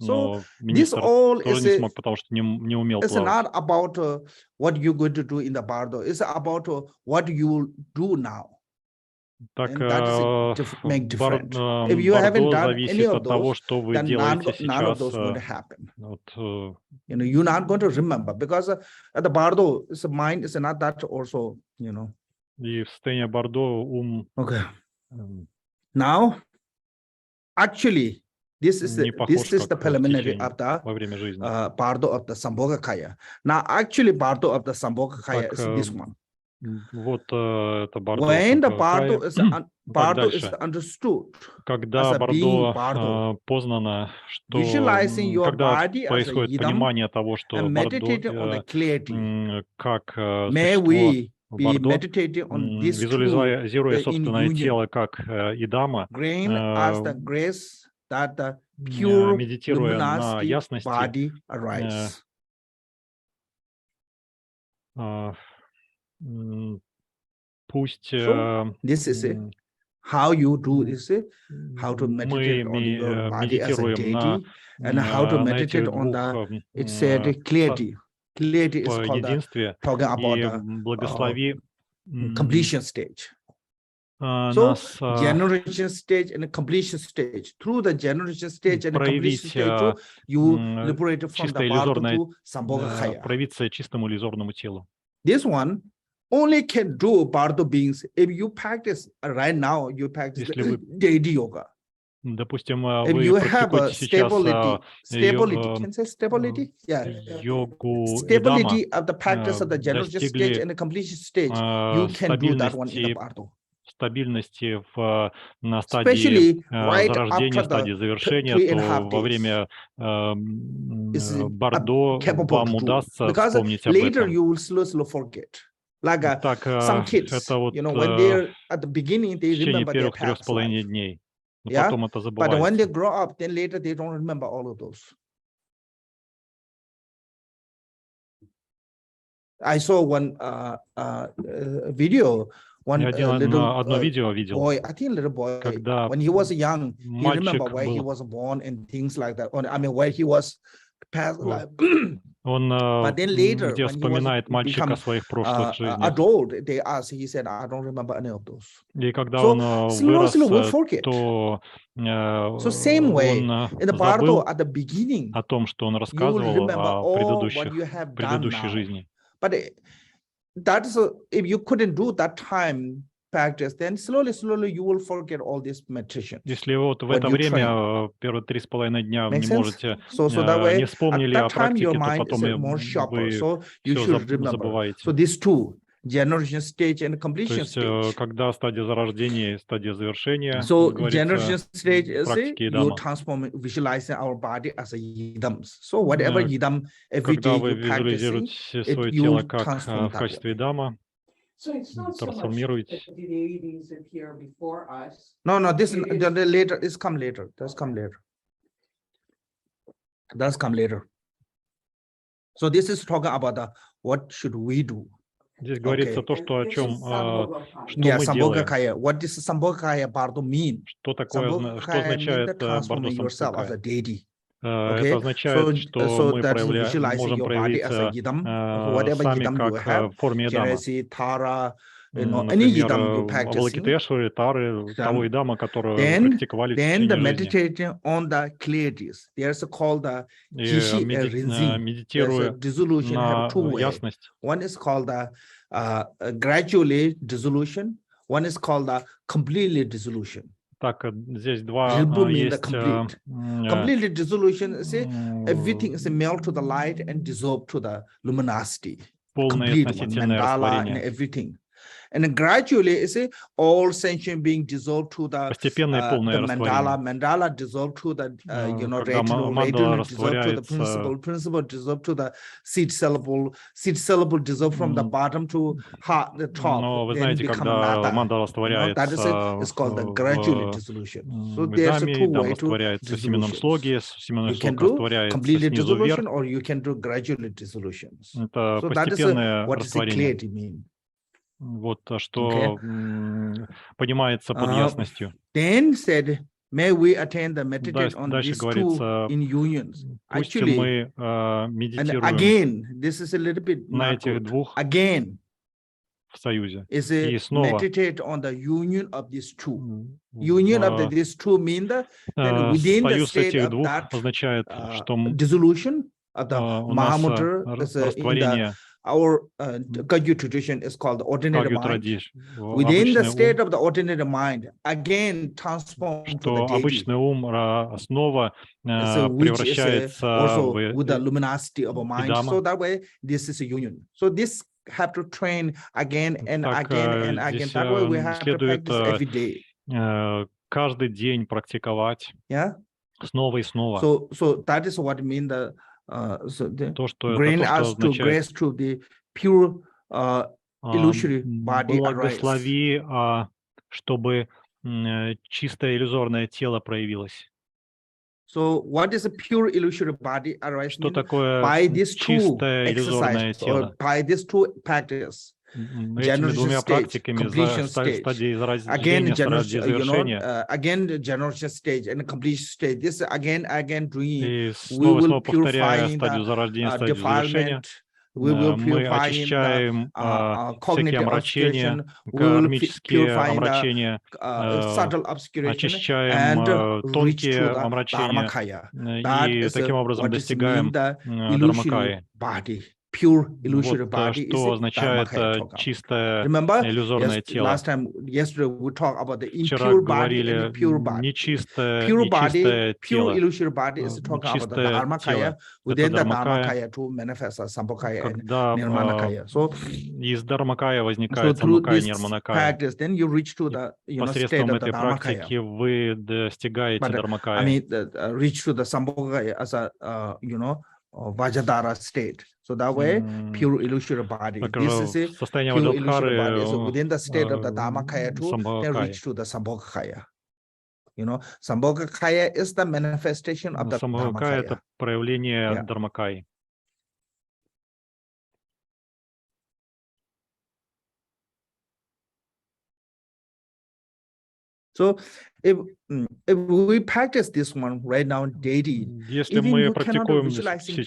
So this all is не смог, потому что не умел it's плавать. not about what you're going to do in the Bardо. It's about what you do now. Так, Бардо зависит от того, что вы делаете сейчас. You know, you're not going to remember because the Bardо, mind is not that also, you know. И в состоянии Бардо ум. Okay. Now, actually, this is the preliminary of the Bardо of the Sambhogakaya. Now, actually, Bardо of the Sambhogakaya is this one. Вот это Бардо. When the Bardо is understood, когда Бардо познано, что когда происходит понимание того, что Бардо как существо в Бардо, визуализируя собственное тело как идама, медитируя на ясности, пусть this is it. How you do this, how to meditate on your body as a deity, and how to meditate on the, it said clarity. Clarity is called the, talking about the completion stage. So generation stage and completion stage. Through the generation stage and completion stage, you liberate from the Bardо to Sambhogakaya. Проявиться чистому иллюзорному телу. This one only can do Bardо beings if you practice right now. You practice deity yoga. Допустим, if вы you have a сейчас stability, yeah, йогу stability of the practice of the generation stage and the completion stage, you can do that one in the Bardо. Стабильности на стадии зарождения, стадии завершения, то во время Бардо вам удастся вспомнить об этом. Так, это вот в течение первых 3,5 дней. Но потом это забывается. But when they grow up, then later they don't remember all of those. I saw one video. Одно видео видел, boy, I think little boy, когда when he was young, he remember where he was born and things like that. I mean, where he was past life. Он где вспоминает мальчик о своих прошлых жизнях. Adult, they asked, he said, I don't remember any of those. И когда он вырос, то same way, in the Bardо, забыл at the beginning, о том, что он рассказывал о предыдущей жизни. But that's if you couldn't do that time practice, then slowly you will forget all this meditation. Если вот в это время первые 3,5 дня вы не можете, не вспомнили о практике, то потом вы все забываете. So these two, generation stage and completion stage. Когда стадия зарождения и стадия завершения, So говорится, generation stage is практики you Дама. transform, visualizing our body as a yidam. So whatever yidam every Когда day вы you practicing, визуализируете it свое you тело will как transform в that качестве way. Дама, So it's not so much трансформируете. that the deities appear before us. No, this the later is come later. Does come later. Does come later. So this is talking about the what should we do. Здесь говорится то, что о чем, что Yeah, мы Sambhoga делаем. Kaya. What does Sambhoga Kaya Bardо mean? Что такое, Sambhoga что Kaya means означает that Бардо transforming yourself as a Самбхага? deity. Это означает, что мы that is visualizing можем your body as a проявиться yidam, whatever сами yidam you как have, в форме Дама. Genesi, Tara, any Например, yidam you practicing. Авалокитешвары, Тары, того и Дама, которые Then практиковали в the течение жизни. meditating on the clarities. There's called the Hishi Rinzin. Медитируя dissolution have two ways. ясность. One is called the gradually dissolution. One is called the completely dissolution. Так, здесь два есть. Completely dissolution, say everything is melt to the light and dissolve to the luminosity. Complete one, mandala and everything. And gradually, you see, all sentient being dissolved to the mandala. Mandala dissolved to the, retinal dissolved to the principle dissolved to the seed syllable dissolved from the bottom to heart, the top. Но вы знаете, когда мандала растворяется it's called the gradually dissolution. So there's a two way to растворяется в семенном слоге, семенной you can слог do растворяется completely снизу вверх. dissolution or you can do gradually dissolution. Это So that is постепенное what is растворение. clarity mean. Вот что понимается под ясностью. Then said, may we attain the meditate on these two in unions. Пусть Actually, мы and медитируем again, this is a little bit на not этих good. двух Again, в союзе. is И a снова meditate on the union of these two. Union of these two mean that then within the союз state этих of двух that означает, что dissolution of the у нас Mahamudra is in the растворение our Kagyu tradition is called the ordinary Kagyu mind. традиции. Within the state of the ordinary mind, again transform to the deity. Обычный ум снова Which is превращается also в with the luminosity of a mind. So that way, this is a union. So this have to train again and again and again. That way we have to practice every day. Каждый день практиковать. Yeah. Снова и снова. So that is what mean the то, что bring это us to grace to the pure illusory body благослови, чтобы чистое иллюзорное тело проявилось. So what is a pure illusory body arise? Что такое by these two exercise or by these two practice? Этими двумя практиками стадии зарождения, стадии завершения. Again, the generation stage and the completion stage. This again doing. И снова повторяя стадию зарождения, стадию завершения. Мы очищаем всякие омрачения, кармические омрачения, очищаем тонкие омрачения и таким образом достигаем Дharmakaya. Pure illusory body что означает чистое иллюзорное тело. Yesterday we talked about the Вчера impure body говорили and the pure body. Нечистое Pure тело. illusory body is talking about the Dharmakaya. Within the Dharmakaya to manifest as Sambhogakaya and Nirmanakaya. So из Dharmakaya возникает Sambhogakaya, Nirmanakaya. Then you reach to the state of the Dharmakaya. Вы достигаете Dharmakaya. I mean, reach to the Sambhogakaya as a Vajradhara state. So that way, pure illusory body. This is a pure illusory body. So within the state of the Dharmakaya too, then reach to the Sambhogakaya. Sambhogakaya is the manifestation of the Sambhogakaya. Это проявление Dharmakaya. So if we practice this one right now daily, если мы практикуем сейчас, даже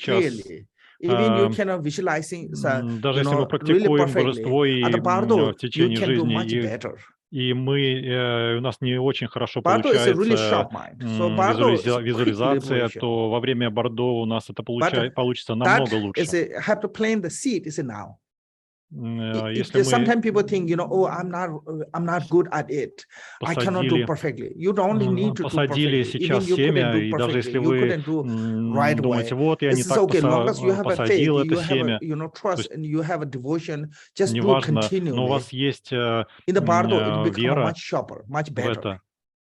если мы практикуем божество и в течение жизни, и у нас не очень хорошо получается визуализация, то во время Бардо у нас это получится намного лучше. Если sometimes people think, oh, I'm not good at it. I cannot do perfectly. You don't need to do посадили perfectly. сейчас Even you couldn't семя, do и даже perfectly. если You вы couldn't do right way. думаете, вот я не This is так okay. Long as you have a faith, посадил это you have семя, a, trust, and you have a devotion. Just do it неважно, continually. но у вас есть In the Bardо, it becomes вера much sharper, much в better. это.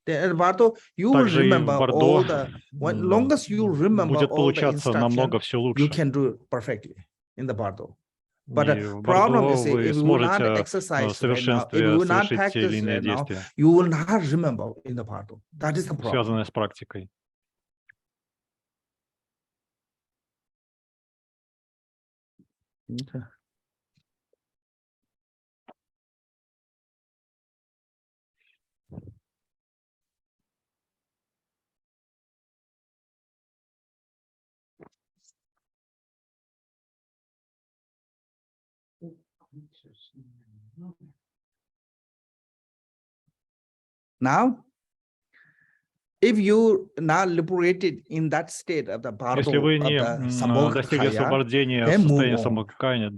In Bardо, you will Также и в remember all the. Бардо Long as you remember будет all the получаться намного все instructions, you лучше. can do it perfectly in the Bardо. But И the в problem Бардо is, вы if you will not сможете в exercise right now, if you совершенстве will not совершить те или practice иные right now, действия, you will not remember in the Bardо. That is the problem. связанные с практикой. Okay. Now, if you now liberated in that state of the Если Bardо вы of не the достигли Sambhogakaya, освобождения в then move состоянии on. самокаяния,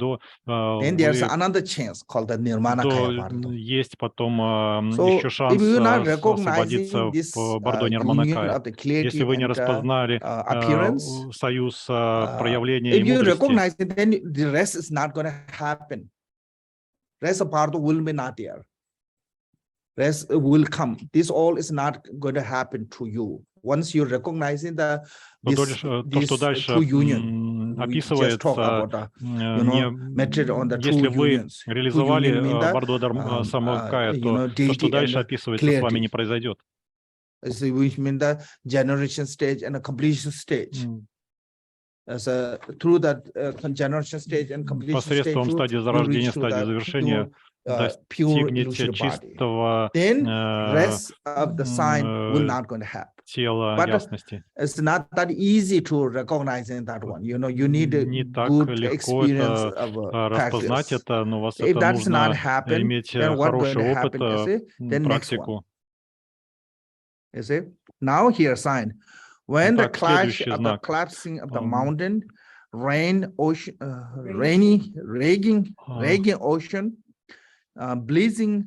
Then there's вы another chance called the Nirmanakaya Bardо. есть потом So еще if шанс you're not освободиться recognizing this в Бардо union Нирманакая. of the clarity Если вы не and распознали appearance, союз проявления и if you мудрости, recognize it, then the rest is not going to happen. Rest of Bardо will be not there. Rest will come. This all is not going to happen to you. Once you recognizing the this true union, we just talk about the, metric on the true если вы unions. реализовали Бардо Самокая, то то, что дальше описывается, с вами не произойдет. Which means the generation stage and the completion stage. Through that generation stage and completion stage, посредством стадии зарождения, стадии завершения достигнете чистого тела ясности. It's not that easy to recognize in that one. You need a good experience of распознать practice. это, но вас If это that's not нужно happen, иметь then what going хороший to опыт, happen? Then next one. практику. You see? Now here sign. When the clash of the collapsing of the mountain, rain, ocean, raging ocean, blazing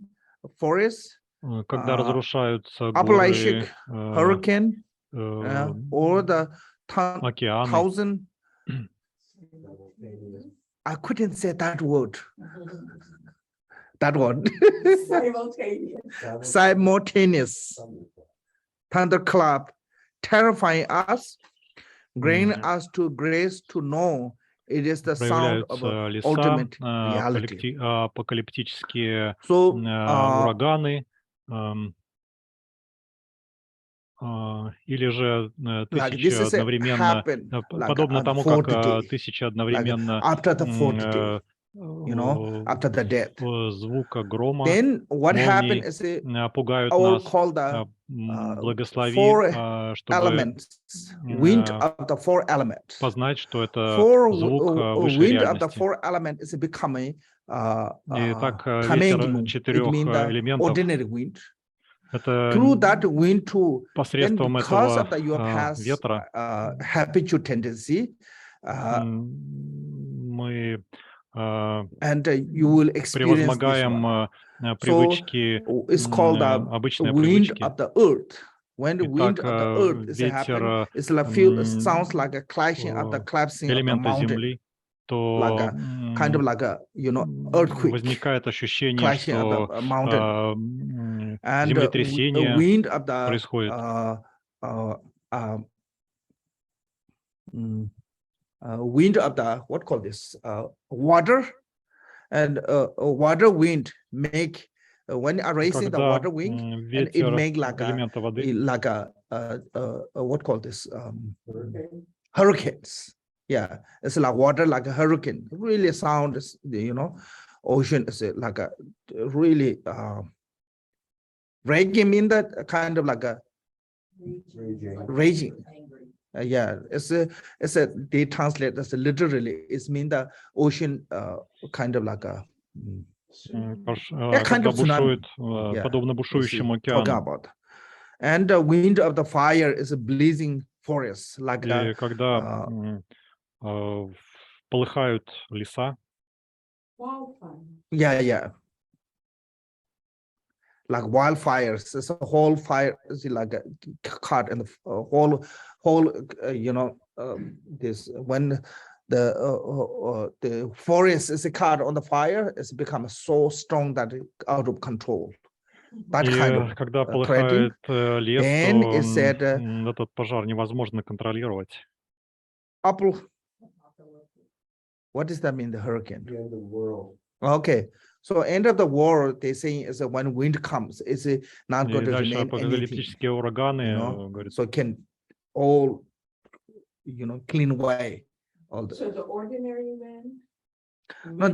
forest, когда разрушаются Appalachian горы, hurricane, or the thousand. I couldn't say that word. That one. Simultaneous. Thunderclap, terrifying us, bringing us to grace to know it is the sound of ultimate reality. Апокалиптические ураганы, или же тысячи одновременно, подобно тому, как тысячи одновременно after the death. Звука грома, Then what happened is пугают нас, благослови, чтобы wind of the four elements. Познать, что это звук высшей wind of the реальности. four elements is becoming Итак, ветер четырех элементов, ordinary wind. это Through that wind too, посредством because этого of your past ветра habitual tendency, мы and you will experience превозмогаем привычки, обычные привычки. Of the earth. When the wind of the earth is happening, it's like sounds like a clashing of the collapsing of the mountain. Земли, то like a, kind of like a earthquake. Возникает ощущение, что землетрясение происходит. Wind of the what call this water, and water wind make when raising the water wind, and it make like a what call this hurricanes. Yeah, it's like water like a hurricane. Really sound, ocean is like a really raging, mean that kind of like a raging. Yeah, it's a they translate as literally. It's mean the ocean kind of like a kind of бушует, подобно бушующему океану. And the wind of the fire is a blazing forest, like когда полыхают леса, Wildfire. Yeah. Like wildfires, it's a whole fire, it's like a caught in the whole, this when the forest is caught on the fire, it's become so strong that it's out of control. That kind of когда threatening. полыхает лес, Then то it said, этот пожар невозможно контролировать. What does that mean? The hurricane. The end of the world. Okay. So end of the world, they say is when wind comes, it's not going to Дальше remain anything. апокалиптические ураганы, говорит, So can all, clean away. All So the ordinary man. No,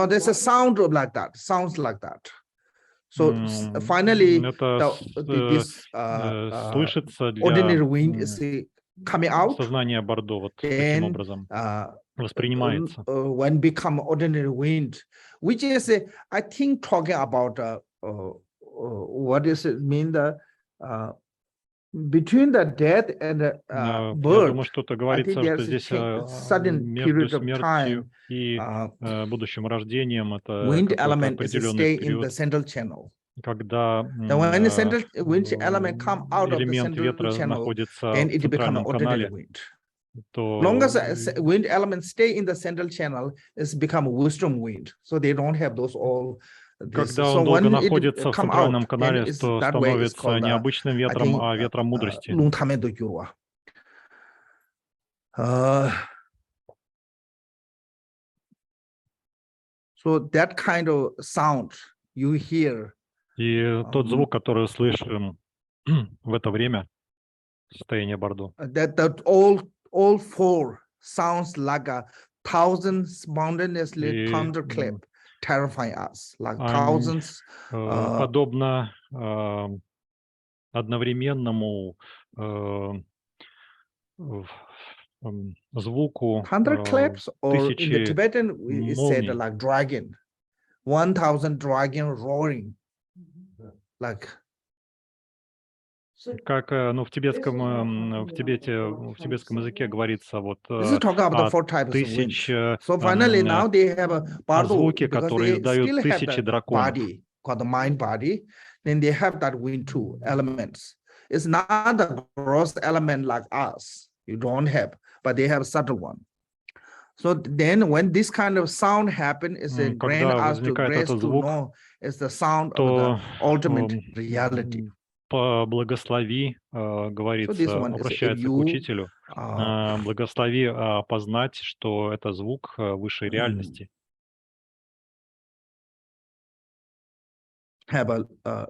there's a sound like that. Sounds like that. So finally, this слышится для ordinary wind is coming out. сознания Бардо вот таким образом воспринимается. When become ordinary wind, which is, I think, talking about what does it mean, the between the death and the birth. Я думаю, что-то говорится, что здесь между смертью и будущим рождением это wind element is stay in the central channel. Когда when the central wind element come out of the элемент central ветра channel, находится then в it become центральном ordinary канале, wind. то Long as wind element stay in the central channel, it's become wisdom wind. So they don't have those all. Когда он долго находится в центральном канале, то становится не обычным ветром, а ветром мудрости. So that kind of sound you hear. И тот звук, который слышим в это время, состояние Бардо. That all four sounds like a thousand spontaneously thunderclap, terrifying us, like thousands. Подобно одновременному звуку Thunderclaps, or in the Tibetan we said молний. like dragon, 1,000 dragon roaring, like. Как в тибетском языке говорится вот тысяч звуки, которые издают тысячи драконов. Called the mind body, then they have that wind two elements. It's not the gross element like us. You don't have, but they have a subtle one. So then when this kind of sound happen, is a grant us to grace to know is the sound of the ultimate reality. Благослови, говорится, обращается к учителю, благослови познать, что это звук высшей реальности. Have a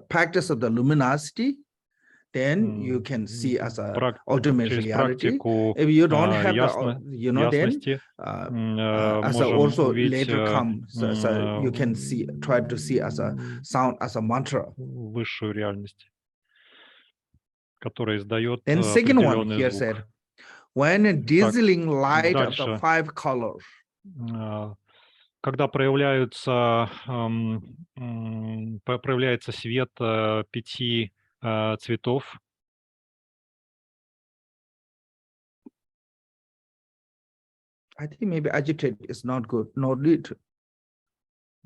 practice of the luminosity, then you can see as a ultimate reality. If you don't have the, then as a also later comes, so you can see, try to see as a sound, as a mantra. Высшую реальность, которая издает Then second one определенный here звук. said, when a dazzling light of the five colors. Когда проявляется свет 5 цветов. I think maybe agitate is not good. No need.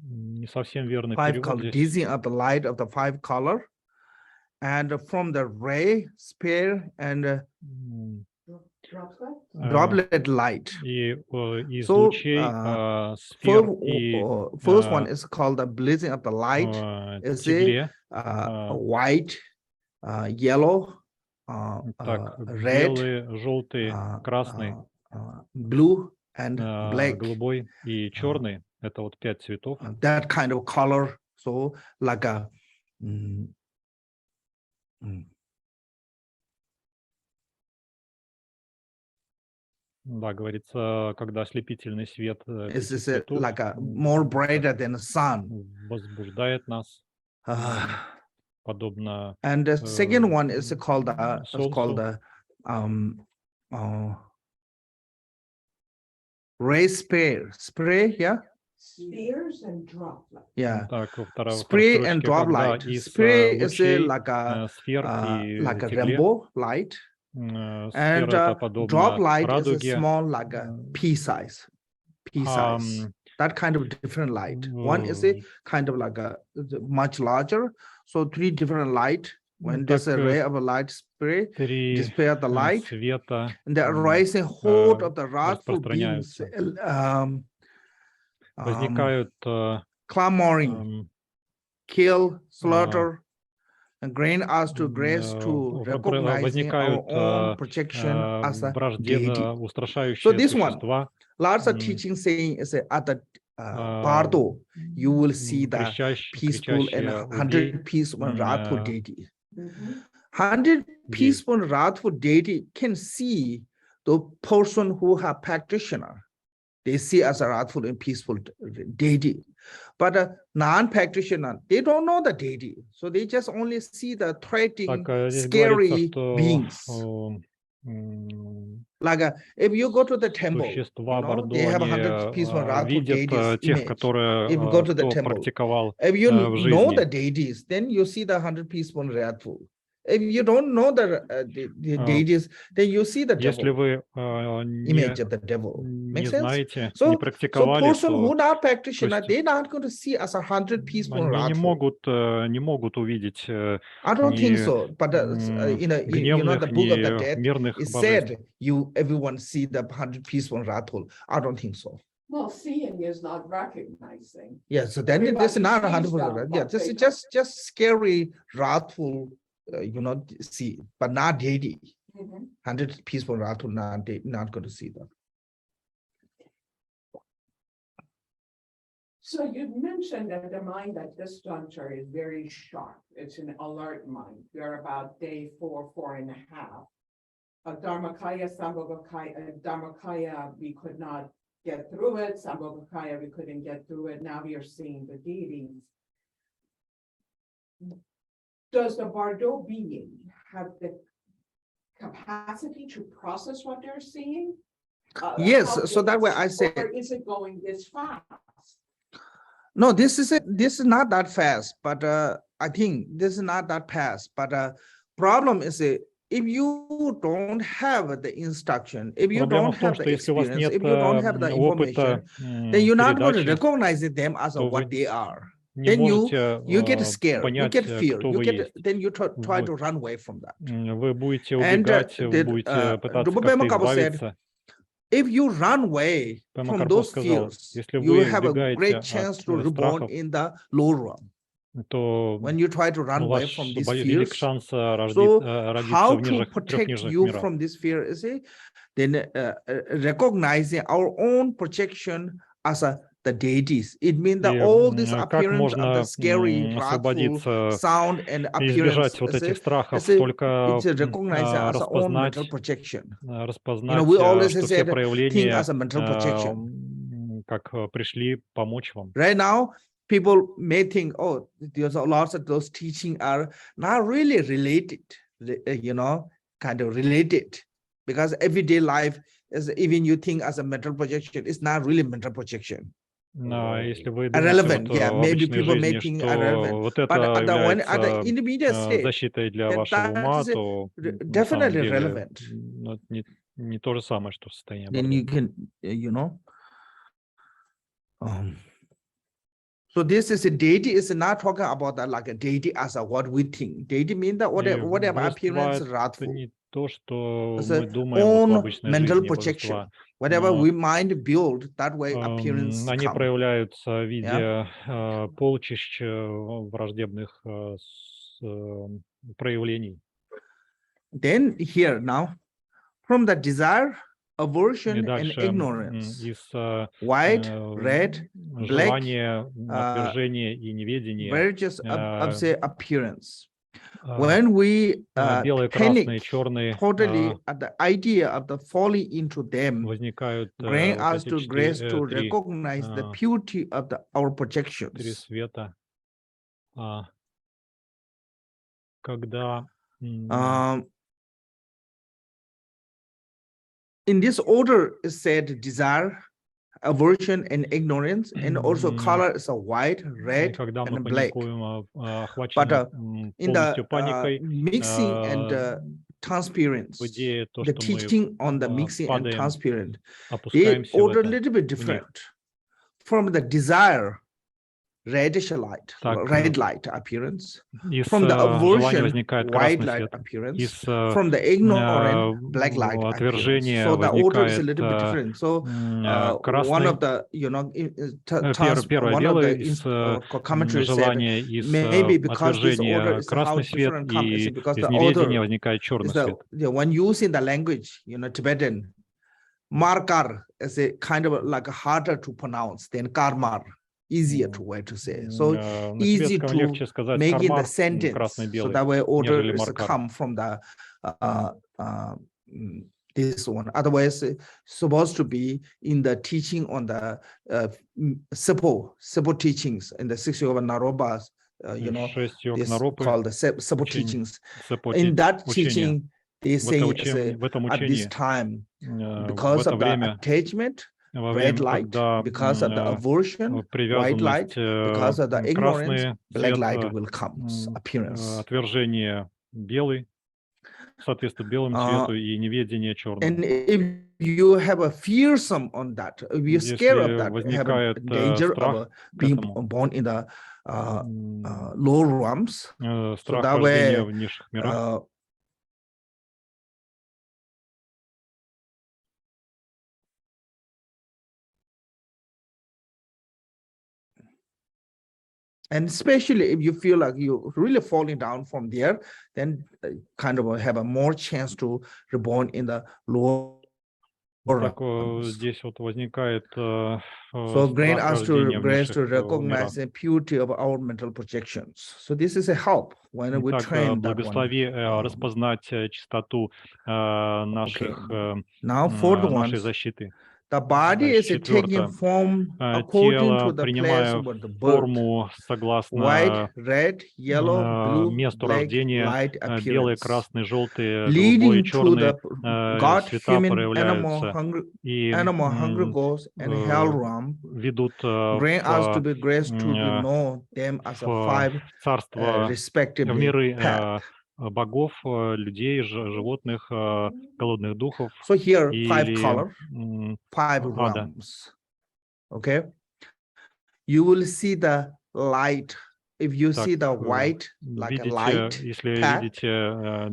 Не совсем верный Five перевод color, здесь. dizzying of the light of the five color, and from the ray, sphere, and droplet light. И из So, лучей сфер и first one is called the blazing of the light. Is тепле. White, yellow, Так, red, белый, желтый, красный, blue, and black. голубой и черный. Это вот 5 цветов. That kind of color. So like a Да, говорится, когда ослепительный свет цветов like a more brighter than the sun. возбуждает нас, подобно. And the second one is called the ray spray, yeah. Spheres and droplets. Yeah. Так, spray and drop light. Spray is like a rainbow light. And drop light is a small, like a pea size. Pea size. that kind of different light. One is a kind of like a much larger, so 3 different light. When there's a ray of a light display of the light, and the arising hold of the wrathful beings, clamoring, kill, slaughter, and grain us to grace to recognizing our own projection as a deity. So this one, lots of teaching saying is at the Bardо, you will see the peaceful and 100 peaceful and wrathful deity. 100 peaceful and wrathful deity can see the person who have practitioner. They see as a wrathful and peaceful deity. But a non-practitioner, they don't know the deity. So they just only see the threatening, scary beings. Like if you go to the temple, you know, they have 100 peaceful and wrathful deities image. If you go to the temple, if you know the deities, then you see the 100 peaceful and wrathful. If you don't know the deities, then you see the devil, image of the devil. Makes sense? So person who not practitioner, they're not going to see as 100 peaceful and wrathful. Не могут увидеть I don't think so. But you know, the book of the dead, it said everyone see the 100 peaceful and wrathful. I don't think so. Well, seeing is not recognizing. Yeah, so then this is not 100%. Yeah, this is just scary, wrathful. You know, see, but not deity. 100 peaceful wrathful, not going to see them. So you mentioned that the mind at this juncture is very sharp. It's an alert mind. We're about day 4, 4.5. Dharmakaya, Dharmakaya, we could not get through it. Sambhogakaya, we couldn't get through it. Now we are seeing the deities. Does the Bardot being have the capacity to process what they're seeing? Yes, so that way I say. Or is it going this fast? No, this is not that fast, but I think this is not that fast. But problem is if you don't have the instruction, if you don't have the experience, if you don't have the information, then you're not going to recognize them as what they are. Then you get scared, you get fear, then you try to run away from that. And said, if you run away from those fears, you have a great chance to reborn in the lower realm. When you try to run away from these fears, so how to protect you from this fear is then recognizing our own projection as the deities. It means that all this appearance of the scary, wrathful sound and appearance, it's recognized as our own mental projection. You know, we always said think as a mental projection. Right now, people may think, oh, there's lots of those teachings are not really related, you know, kind of related, because everyday life is, even you think as a mental projection, it's not really mental projection. Irrelevant, yeah, maybe people may think irrelevant, but at the intermediate state, that is definitely relevant. Then you can, you know, so this is a deity is not talking about that like a deity as a what we think. Deity means that whatever appearance wrathful. It's own mental projection. Whatever we mind build, that way appearance они come. проявляются в виде полчищ враждебных проявлений. Then here now, from the desire, aversion, and ignorance, white, red, black, various appearance. When we panic totally at the idea of the falling into them, bring us to grace to recognize the beauty of our projections. In this order is said desire, aversion, and ignorance, and also color is a white, red, and black. But in the mixing and transparency, the teaching on the mixing and transparent, they order a little bit different. from the desire, reddish light, red light appearance. From the aversion, white light appearance. From the ignorant, black light appearance. So the order is a little bit different. So one of the, one of the commentaries said, maybe because this order is how different comes, because the order is when using the language, Tibetan, markar is a kind of like harder to pronounce than karmar. Easier to way to say. So easy to make in the sentence. So that way order is come from the this one. Otherwise, supposed to be in the teaching on the simple teachings in the 6 yoga Naropas. This called the simple teachings. In that teaching, they say at this time, because of the attachment, red light, because of the aversion, white light, because of the ignorance, black light will come, appearance. Отвержение белый, соответствует белому цвету, и неведение черному. And if you have a fearsome on that, if you're scared of that, have a danger of being born in the lower realms, so that way, and especially if you feel like you're really falling down from there, then kind of have a more chance to reborn in the lower. Так, здесь вот возникает so grant us to grace to recognize the purity of our mental projections. So this is a help when we train that благослови распознать чистоту наших нашей защиты. The body is taking form according to the place of the birth. White, red, yellow, blue, black, light appearance. Leading to the God, human, animal, hunger goes, and hell realm. Grant us to be grace to know them as a 5 respectively path. Богов, людей, животных, голодных духов. So here 5 colors, 5 realms. Okay, you will see the light. If you see the white, like a light path,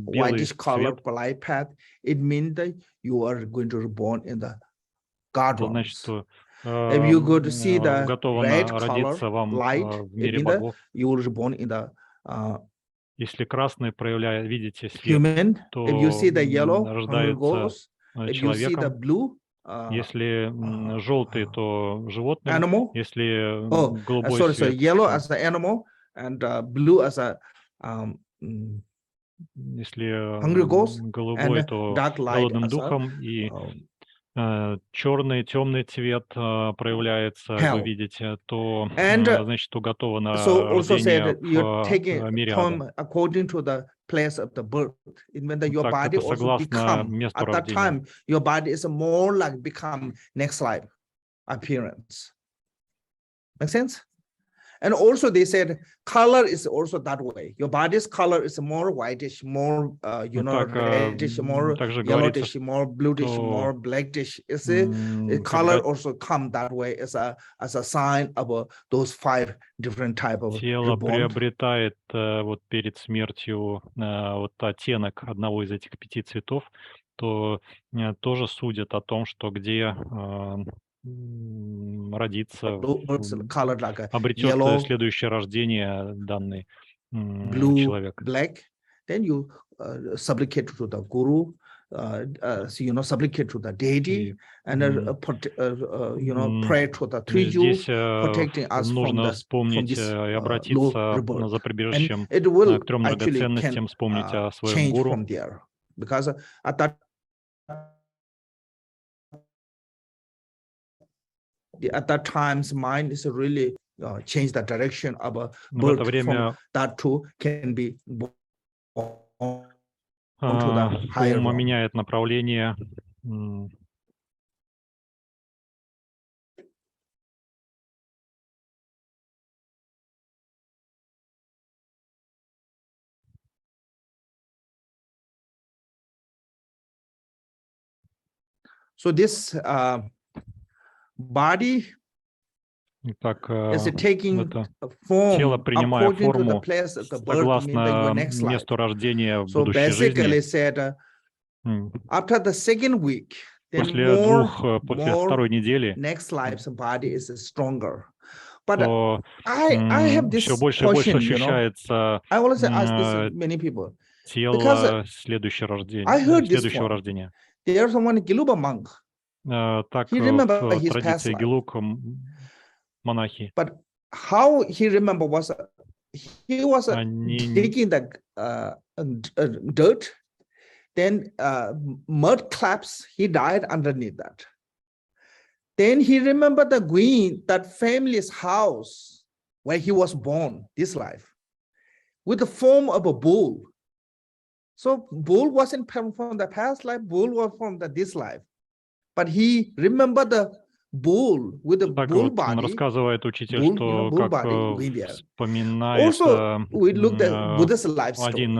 whitish color light path, it means that you are going to be born in the God realms. If you go to see the red color light, it means that you will be born in the Если красный проявляет, видите свет, human, то if you see the yellow, рождается человеком. Blue, если желтый, то животным. Animal. Если голубой so свет. Yellow as the animal and blue as a если hungry ghost, голубой, то голодным духом, и черный, темный цвет проявляется, вы видите, то значит уготовано рождение в мире ада. According to the place of the birth, it means that your body also become at that time. Your body is more like become next life appearance. Make sense? And also they said color is also that way. Your body's color is more whitish, more reddish, more yellowish, more bluish, more blackish. You see, the color also come that way as a sign of those 5 different type of тело приобретает вот перед смертью вот оттенок одного из этих 5 цветов, то тоже судят о том, что где родиться, обретет следующее рождение данный человек. Black, then you supplicate to the guru, supplicate to the deity, and pray to the 3 jewels, protecting us from вспомнить и обратиться за прибежищем к 3 драгоценностям, вспомнить о своем гуру. Because at that times mind is really change the direction of a birth from that too can be onto the higher realm. Меняет направление. So this body Так, Is it taking это form тело, принимая according to the форму, place of the birth, согласно your next life? месту рождения в So будущей basically жизни. said, after the second week, then После второй недели, next life's body is stronger. But то I have this все больше и больше question, you know. ощущается I always ask this many people. тело следующего рождения. There's someone Giluba monk. Так He remember в his past традиции life. Гелук монахи. But how he remember was he was digging the dirt, then mud claps. He died underneath that. Then he remembered the green, that family's house where he was born, this life, with the form of a bull. So bull wasn't from the past life, bull was from this life. But he remembered the bull with the Так bull вот, body. рассказывает учитель, Bull, что bull как body, вспоминает also, we looked at Buddha's life story. один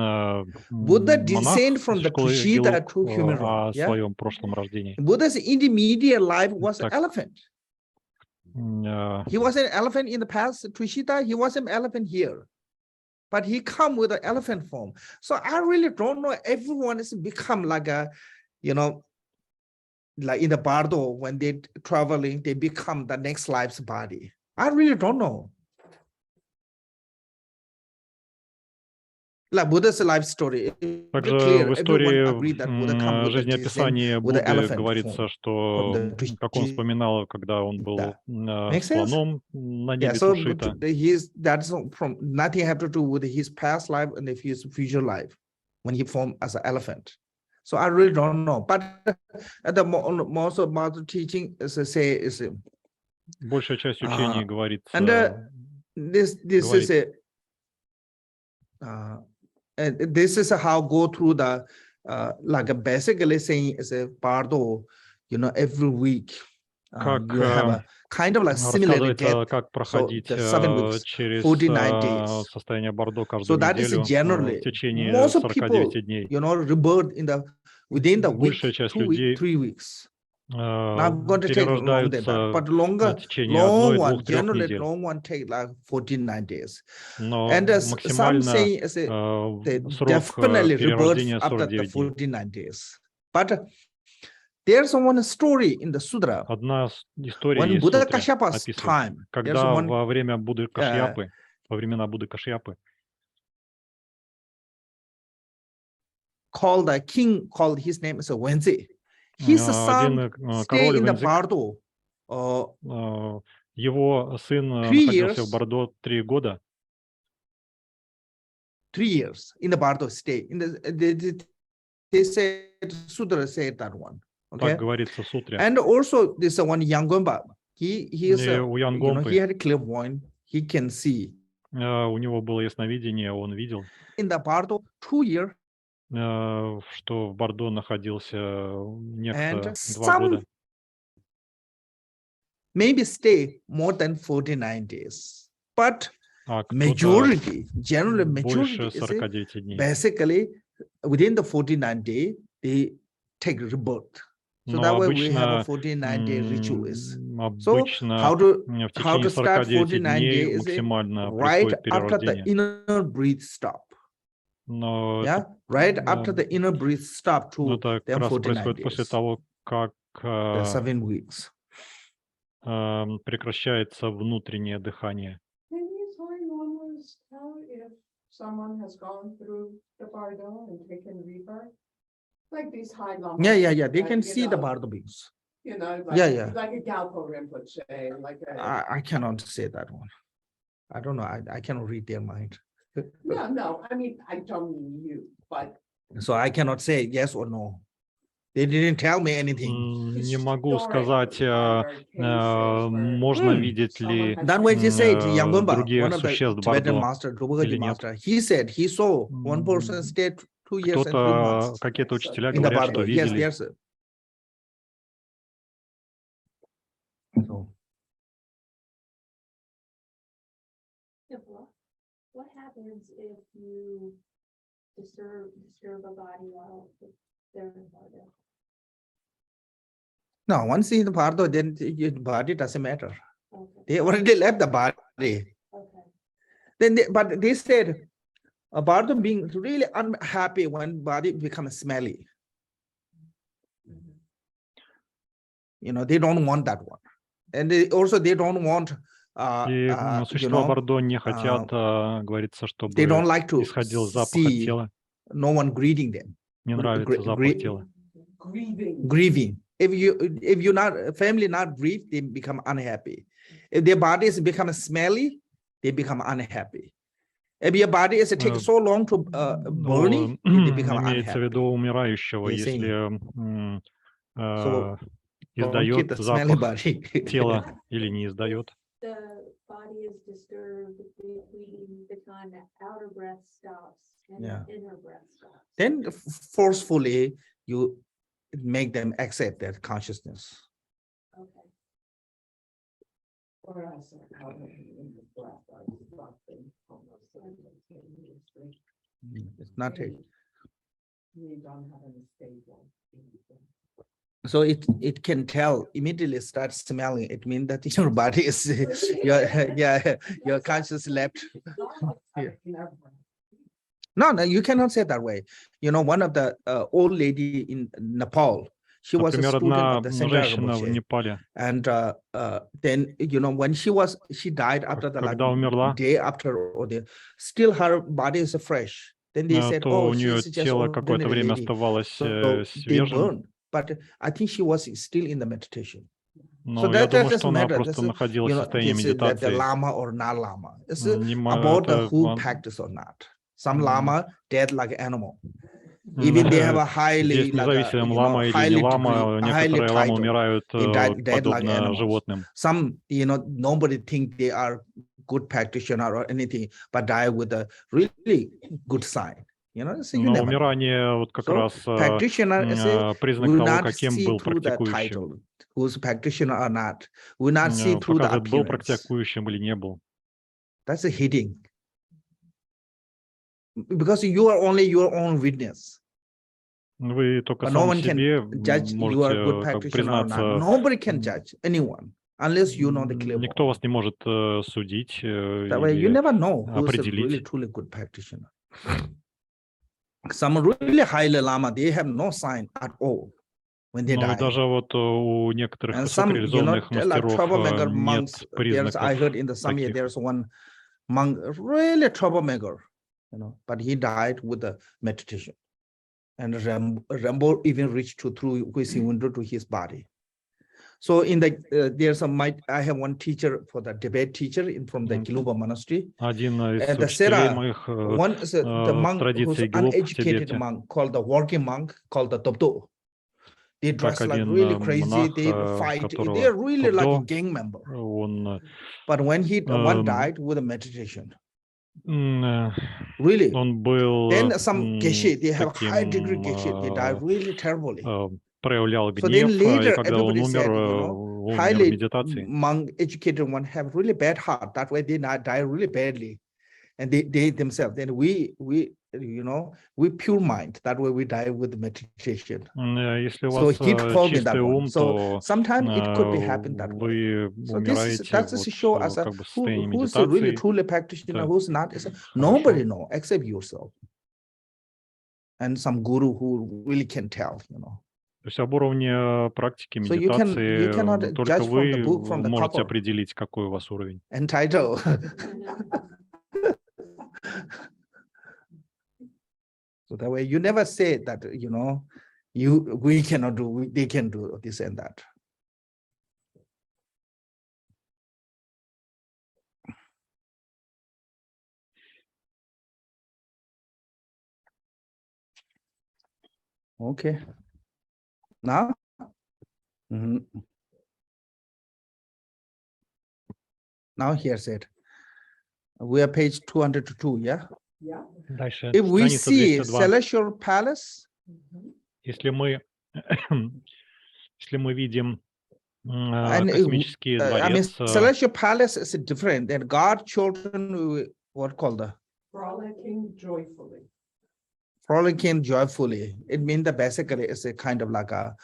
Buddha монах descended from из the школы Tushita Гелук to human о race. Yeah? своем прошлом рождении. Buddha's intermediate life was an Так, elephant. He was an elephant in the past, Tushita, he was an elephant here. But he come with an elephant form. So I really don't know, everyone has become like a, you know, like in the Bardо, when they traveling, they become the next life's body. I really don't know. Like Buddha's life story. Также Clear. в Everyone жизнеописании Будды говорится, что как он вспоминал, когда он был слоном на небе Тушита. That's from nothing have to do with his past life and his future life when he formed as an elephant. So I really don't know. But the most of my teaching is большая часть учений говорится. And this is this is how go through the like basically saying is a Bardо, you know, every week you have a kind of like similar get. Как проходить через 49 days. состояние Бардо So каждую that is неделю generally в течение most of 49 people, дней. you know, rebirth in the within the week, Большая часть 2 людей weeks, 3 weeks. I'm going to take longer than that, but в течение одной, двух, трех generally недель. long one take like 49 days. Но And some say they definitely rebirth after the 49 days. But there's one story in the Sutra. Одна история When есть в Buddha сутре, Kashyap's описывается, time, когда во время Будды Кашьяпы, во времена Будды Кашьяпы, called the king, called his name is Wenzi. His son stayed in the Bardо. Его сын находился в Бардо 3 года. 3 years in the Bardо stay. In the they said Sutra said that one. Okay. Так говорится в сутре. And also this one Yangonba. He is у Янгомпы, he had a clairvoyant. He can see. У него было ясновидение, он видел. In the Bardо 2 years. Что в Бардо находился некто 2 года. Maybe stay more than 49 days. But majority, generally majority is basically within the 49 days, they take rebirth. So that way we have a 49-day rituals. So how to start 49 days is right after the inner breath stop. Yeah, right after the inner breath stop to then 49 days. После того, как 7 weeks. прекращается внутреннее дыхание. Someone has gone through the Bardо and taken rebirth, like these high Lamas. Yeah. They can see the Bardо beings. You know, like, like a Khenpo Rinpoche, like a. I cannot say that one. I don't know. I cannot read their mind. No. I mean, I don't mean you, but. So I cannot say yes or no. They didn't tell me anything. Не могу сказать, можно видеть ли других существ Бардо или нет. Кто-то, какие-то учителя говорят, что видели. What happens if you disturb a body while they're in Bardо? No, once in the Bardо, then your body doesn't matter. Okay. They already left the body. Okay. Then, but they said, Bardо being really unhappy when body becomes smelly. You know, they don't want that one, and they don't want. И существа Бардо не хотят, говорится, чтобы they don't like to исходил запах от see тела. no one greeting them. Не нравится запах тела. Grieving. If you not family not grieve, they become unhappy. If their bodies become smelly, they become unhappy. If your body is take so long to burning, they become имеется в unhappy. виду умирающего, если So, издает запах тела или не издает. The body is disturbed between the time that outer breath stops and the inner breath stops. Then forcefully you make them accept that consciousness. Okay. It's not a, so it can tell immediately start smelling. It means that your body is your conscious left. No, you cannot say it that way. You know, one of the old lady in Nepal, she was a student of the Sangha Rinpoche. And then, you know, when she died after the day after, or still her body is fresh. Then they said, oh, she's just ordinary lady. So they burned. But I think she was still in the meditation. So that doesn't matter. This is, you know, the Lama or not Lama. It's about the who practice or not. Some Lama dead like an animal. Even they have a highly, highly title. Some, you know, nobody think they are good practitioner or anything, but die with a really good sign. You know, so you never умирание вот как раз признак того, каким был практикующим. Who's practitioner or not. We not see through the appearance. Был практикующим или не был. That's a hitting. Because you are only your own witness. Вы только no сам one себе can judge you are a good practitioner or not. Nobody can judge anyone unless you know the clear. Никто вас не может судить that way you never know who's a really truly good practitioner. Some really high Lama, they have no sign at all when they die. Даже вот у некоторых высокореализованных мастеров нет признаков. I heard in the Samya there's one monk, really troublemaker, you know, but he died with the meditation. And Rambo even reached through his window to his body. So in the there's I have one teacher for the debate teacher from the Kiluba monastery. Один из учителей моих one is the monk who's uneducated monk called the working monk called the Topto. They dress like really crazy. They fight. They are really like a gang member. But when one died with a meditation. Really. Then some geshe, they have high degree geshe. They die really terribly. Проявлял гнев, so then later, и когда он умер, said, умер в медитации. Monk educated one have really bad heart. That way they not die really badly, and they themselves. Then we you know we pure mind. That way we die with meditation. Если у so вас he told me that ум, one. So sometimes it could be happen that way. So that's to show us who's really truly practitioner, who's not. Nobody know except yourself, and some guru who really can tell. You know. То есть об уровне практики медитации только вы можете определить, какой у вас уровень. And title. So that way you never say that, you know, we cannot do, they can do this and that. Okay. Now, now here's it. We are page 202, yeah? Yeah. Дальше. If we see celestial palace, если мы видим космический дворец, I mean, celestial palace is different than God children. What called the frolicking joyfully. Frolicking joyfully. It means that basically it's a kind of like a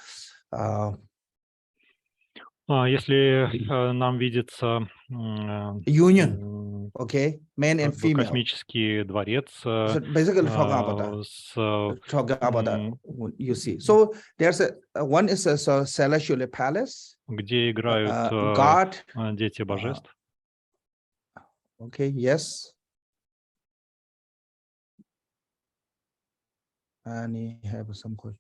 Если нам видится union, okay, man and female. Космический дворец So basically talking about that. Talking about that, you see. So there's one is a celestial palace. Где играют God, дети божеств. Okay, yes. And he have some question.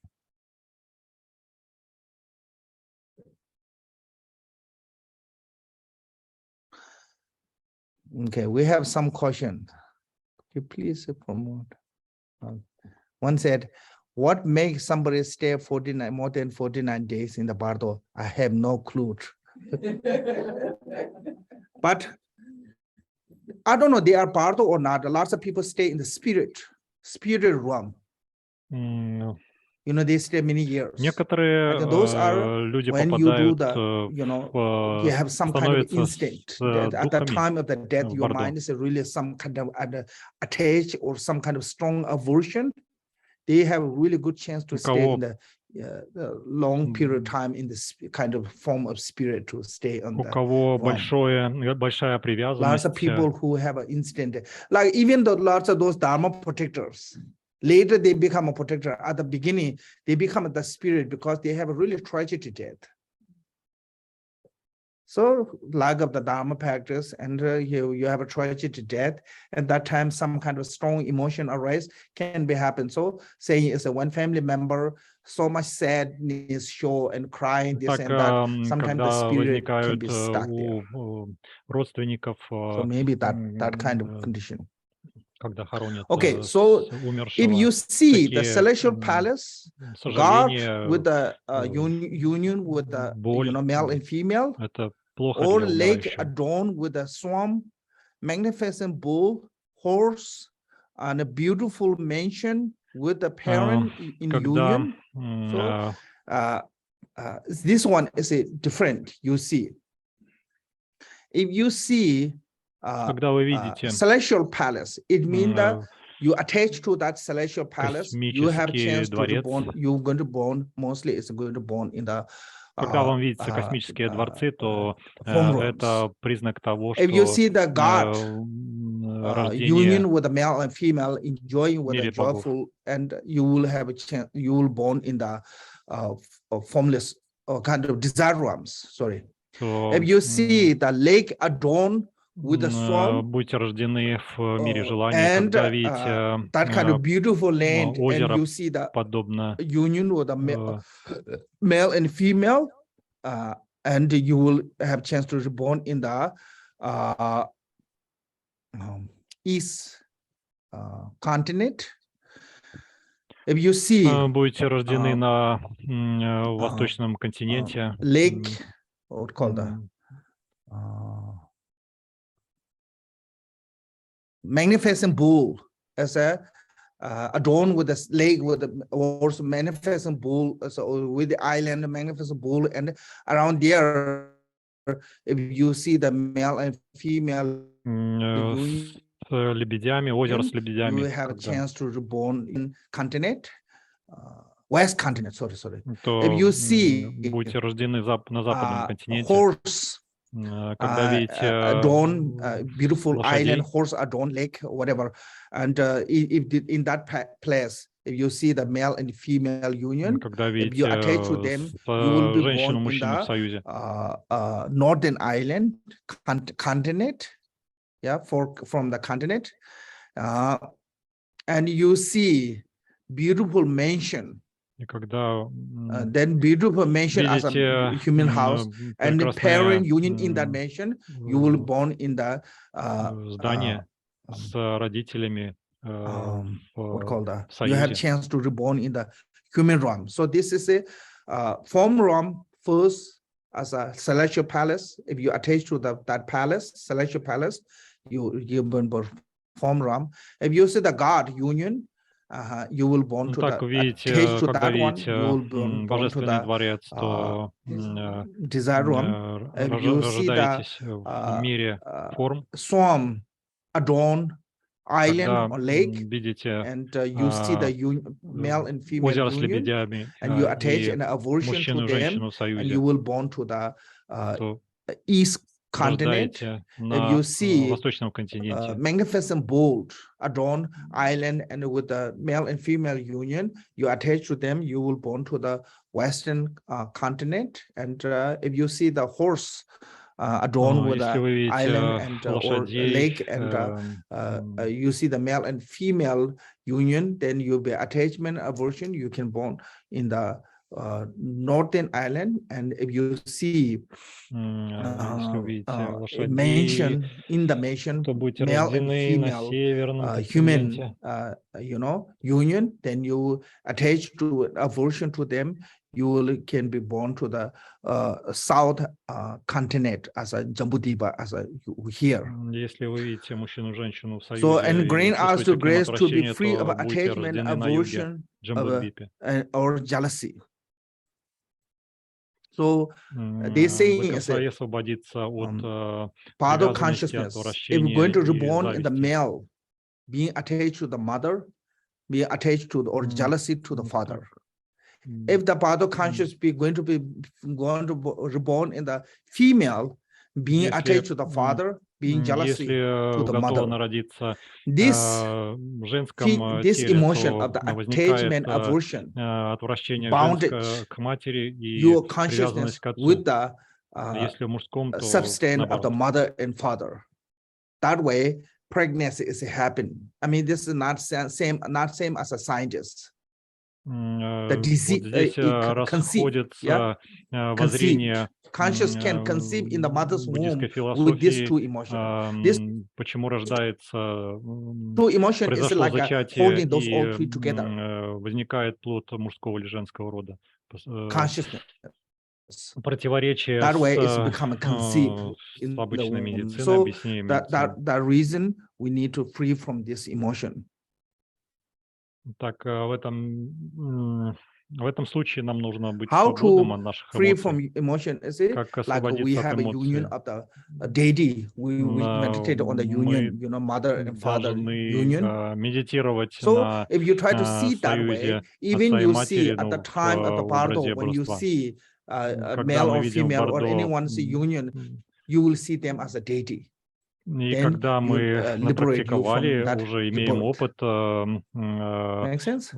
Okay, we have some question. Could you please promote? One said, what makes somebody stay more than 49 days in the Bardho? I have no clue. But I don't know, they are Bardho or not. Lots of people stay in the spirit realm. You know, they stay many years. Некоторые those are люди when you do попадают the, you know, you have some kind of instinct that at the time of the death, your mind is really some kind of attached or some kind of strong aversion. They have a really good chance to stay in the long period of time in this kind of form of spirit to stay on the большая привязанность. Lots of people who have an instinct, like even lots of those Dharma protectors. Later, they become a protector. At the beginning, they become the spirit because they have a really tragic death. So, lack of the Dharma practice, and you have a tragic death. At that time, some kind of strong emotion arise can be happen. So, saying it's a one family member, so much sadness show and crying, this and that. Sometimes the spirit can be stuck there. Родственников, so maybe that kind of condition. Когда хоронят okay, so умершего, if you see такие, the celestial palace, God with the union with the male and female, or lake adorned with a swarm, magnificent bull, horse, and a beautiful mansion with a parent in union. So this one is different. You see, if you see. Когда вы видите celestial palace, it means that you attach to that celestial palace, you have chance to born, you're going to born, mostly it's going to born in the Когда вам видятся космические дворцы, то это признак того, что if you see the God рождение union with the male and female enjoying with a joyful, and you will have a chance, you will born in the formless kind of desire realms. Sorry, if you see the lake adorned with the swarm, будете рождены в мире желаний, когда видите that kind of beautiful land, озеро, and you see the подобно union with the male and female, and you will have chance to be born in the east continent. If you see, будете рождены на восточном континенте, lake, what called the magnificent bull as a adorned with a lake with the also magnificent bull, so with the island, magnificent bull, and around there, if you see the male and female лебедями, озеро с лебедями, you have a chance to be born in continent, west continent. Sorry. If you see, будете рождены на западном континенте. Horse. Когда видите adorn beautiful лошадей, island, horse adorned lake, whatever, and if in that place, if you see the male and female union, когда if you видите attach to them, you will be born in в союзе. the northern island continent, from the continent, and you see beautiful mansion. Когда Then beautiful mansion as a human house, and the parent union in that mansion, you will born in the здание с родителями what called that? You have chance to reborn in the human realm. So this is a form realm first as a celestial palace. If you attach to that palace, celestial palace, you born form realm. If you see the God union, you will born to так видите, когда видите божественный дворец, то desire realm. рождаетесь в мире форм. Swarm adorned island or lake, видите and you see the male and female озеро с union, лебедями, and you attach an aversion to them, and you will born to the East continent, if you see magnificent bold adorned island and with the male and female union, you attach to them, you will born to the Western continent. And if you see the horse adorned with the island and or lake, and you see the male and female union, then you'll be attachment aversion. You can born in the northern island. And if you see mention in the mention male and female human union, then you attach to aversion to them, you will can be born to the south continent as a Jambudvipa, as a here. So and grant us to grace to be free of attachment, aversion, or jealousy. So they say is Bardо consciousness, if we're going to reborn in the male, being attached to the mother, being attached to or jealousy to the father. If the Bardо conscious be going to reborn in the female, being attached to the father, being jealousy to the mother. This emotion of the attachment, aversion, bondage, your consciousness with the substance of the mother and father. That way, pregnancy is happening. I mean, this is not same as a scientist. The disease conceive. Conscious can conceive in the mother's womb with these two emotions. This two emotions is like holding those all three together. Consciousness. That way it's become conceived in the womb. So that reason we need to free from this emotion. Так, в этом случае нам нужно быть How свободным от наших free эмоций. from emotion is it? Как Like we освободиться have от a union эмоций? of the deity. We meditate on the union, mother and father union. Медитировать So на if you try to see that way, even you see at the time of the Bardо, when you see a male or female or anyone's union, you will see them as a deity. И когда мы напрактиковали, уже имеем опыт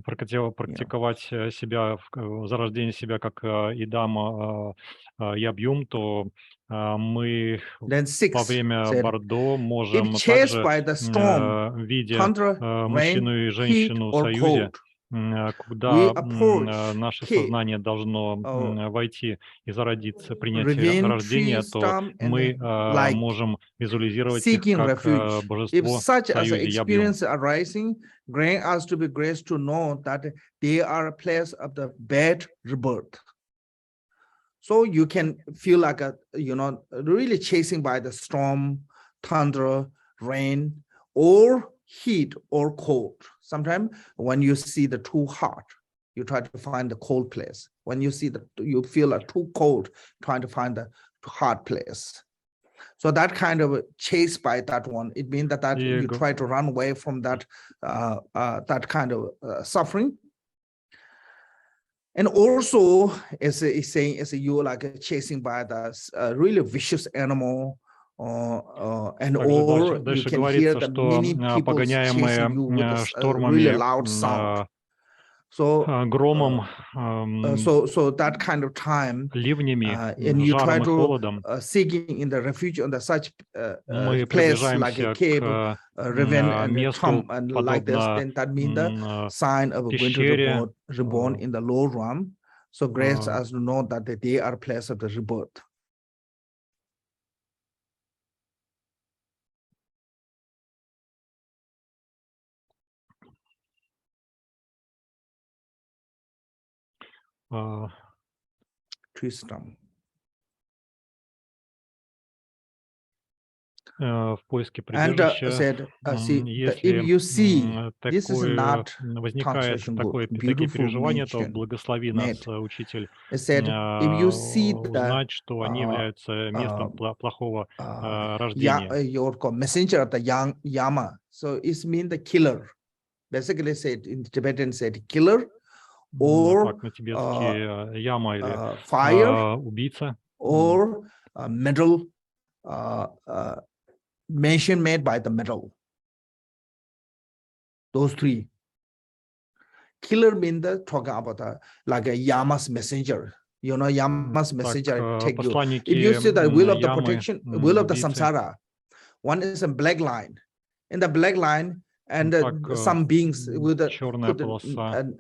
практиковать себя, зарождение себя как Идама Ябьюм, то мы во время Бардо можем также, видя мужчину и женщину в союзе, куда наше сознание должно войти и зародиться, принять рождение, то мы можем визуализировать их как божество в союзе Ябьюм. Grant us to be graced to know that they are a place of the bad rebirth. So you can feel like really chasing by the storm, thunder, rain, or heat or cold. Sometimes when you see the too hot, you try to find the cold place. When you see you feel like too cold, trying to find the hot place. So that kind of chase by that one, it means that you try to run away from that that kind of suffering. And also, as it's saying, as you're like chasing by the really vicious animal. And or you can hear the many people chasing you with a really loud sound. So громом, so that kind of time, ливнями, and you try жаром и to холодом, seeking in the refuge on the such place like a cave, ravine and tomb and like this, then that means the sign of going to the reborn in the low realm. So grace us to know that they are place of the rebirth. Tristram. В поиске прибежища, if you see, this is not возникает такие переживания, то благослови нас, учитель, узнать, что они являются местом плохого рождения. Messenger of the Yama. So it means the killer. Basically said in Tibetan said killer. Or на тибетский яма или fire, убийца, or metal, mention made by the metal. Those three. Killer means the talking about like a Yama's messenger. You know, Yama's messenger take you. If you see the wheel of the protection, wheel of the samsara, one is a black line. In the black line, and some beings with the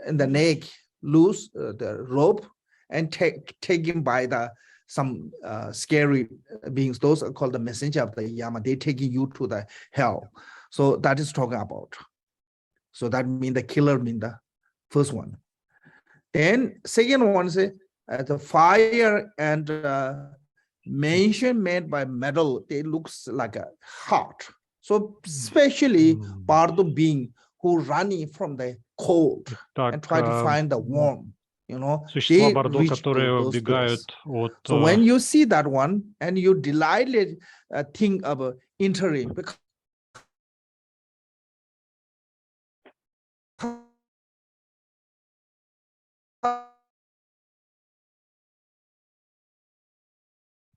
in the neck loose the rope and take him by the some scary beings. Those are called the messenger of the Yama. They taking you to the hell. So that is talking about. So that means the killer means the first one. Then second one is the fire and mention made by metal. They looks like a heart. So especially Bardо being who running from the cold and try to find the warm. You know, they reach those places. So when you see that one and you delightedly think of entering, because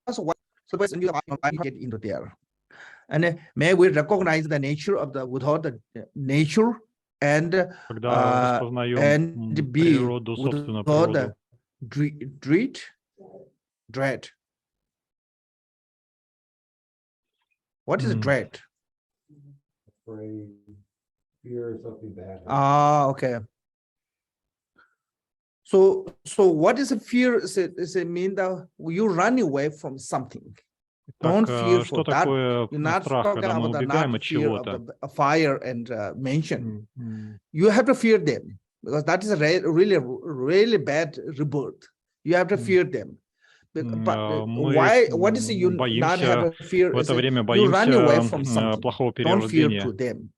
so you get into there. And may we recognize the nature of the without the nature and be without the dread. What is dread? Afraid, fear, something bad. Okay. So what is a fear? Is it mean that you run away from something? Don't fear for that. You're not talking about the not fear of the fire and mention. You have to fear them because that is a really bad rebirth. You have to fear them. But why? What is it you not have a fear? You run away from something. Don't fear to them.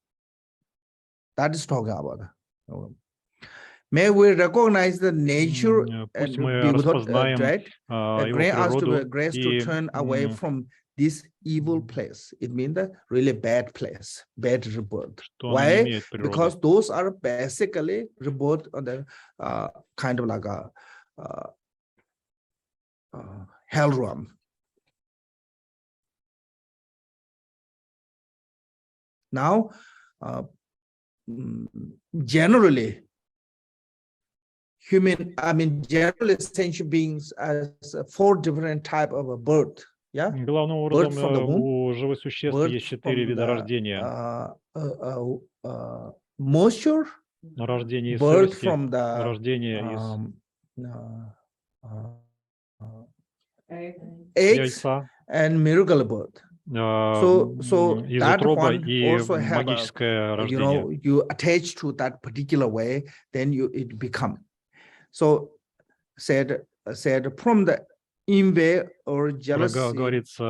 That is talking about. May we recognize the nature and be without dread, and grant us to the grace to turn away from this evil place. It means the really bad place, bad rebirth. Why? Because those are basically rebirth on the kind of like a hell realm. Now, generally, generally sentient beings as 4 different type of a birth. Yeah. Главным образом у живых существ есть 4 вида рождения. Moisture, рождение из birth сырости, from the рождение из eggs яйца, and miracle birth. So из that утробы one и also have магическое you рождение. know, you attach to that particular way, then it become. So said from the envy or jealousy,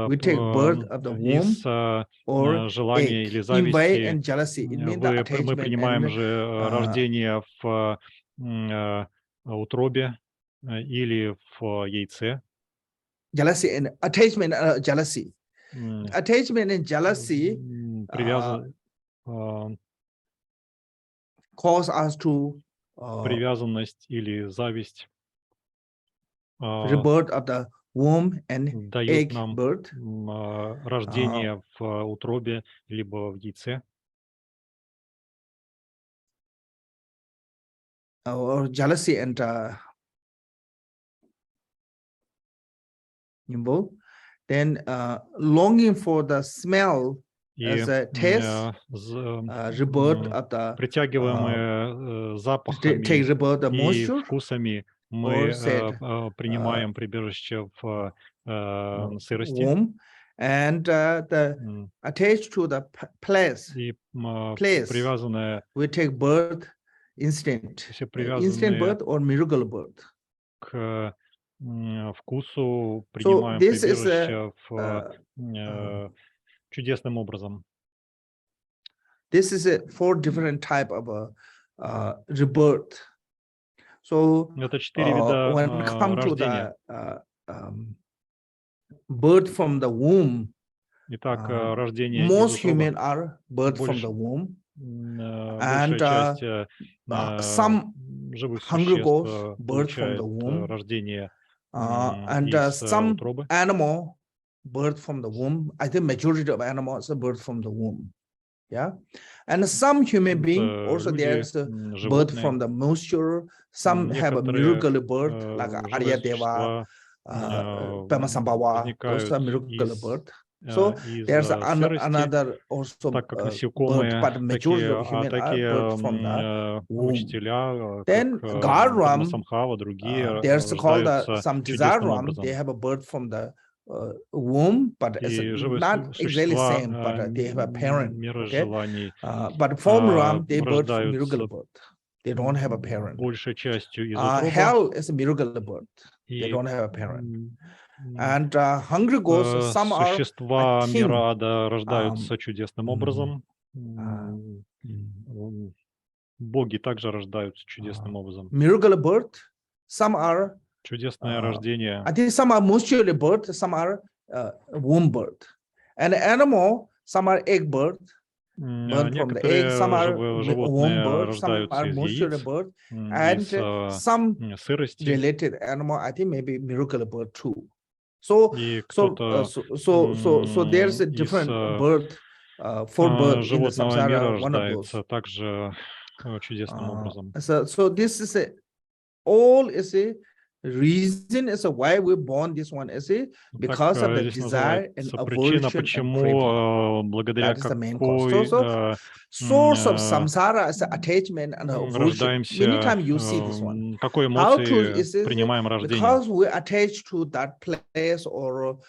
we take birth of the womb or желания или зависти. Envy and jealousy. It means the Мы attachment принимаем and, же рождение в утробе или в яйце. Jealousy and attachment, jealousy. Attachment and jealousy cause us to привязанность или зависть rebirth of the womb and egg дают нам birth. рождение в утробе либо в яйце. Or jealousy and then longing for the smell as a taste, rebirth of the притягиваемые запахами и вкусами мы принимаем прибежище в сырости. And the attached to the place, привязанное we take birth instant birth or miracle birth. К вкусу принимаем прибежище чудесным образом. This is 4 different type of rebirth. So это 4 вида when we come рождения. to the birth from the womb, Итак, рождение most из утробы. human are birth from the womb, большая часть some живых hungry ghosts существ birth from получает the womb, рождение and из some утробы. animal birth from the womb. I think majority of animals are birth from the womb. Yeah, and some human being also there's a birth from the moisture. Some have a miracle birth like Arya Deva, Pamasambhava, those are miracle birth. So there's another also birth, but the majority of human are birth from the womb. Then God Ram, there's called some desire Ram, they have a birth from the womb, but it's not exactly same, but they have a parent. Okay? But form Ram, they birth from miracle birth. They don't have a parent. Hell is a miracle birth. They don't have a parent. And hungry ghosts, some are существа мира ада рождаются чудесным образом. Боги также рождаются чудесным образом. Miracle birth, some are чудесное рождение. I think some are muscular birth, some are womb birth. And animal, some are egg birth. Born from the egg, some are womb birth, some are muscular birth, and some related animal, I think maybe miracle birth too. So there's a different birth, for birth in the samsara, one of those. Также чудесным образом. So this is all is a reason is why we born this one is because of the desire and aversion and craving. Благодаря that is the main cause. So source of samsara is attachment and aversion. Many times you see this one. How to is it? Because we attach to that place or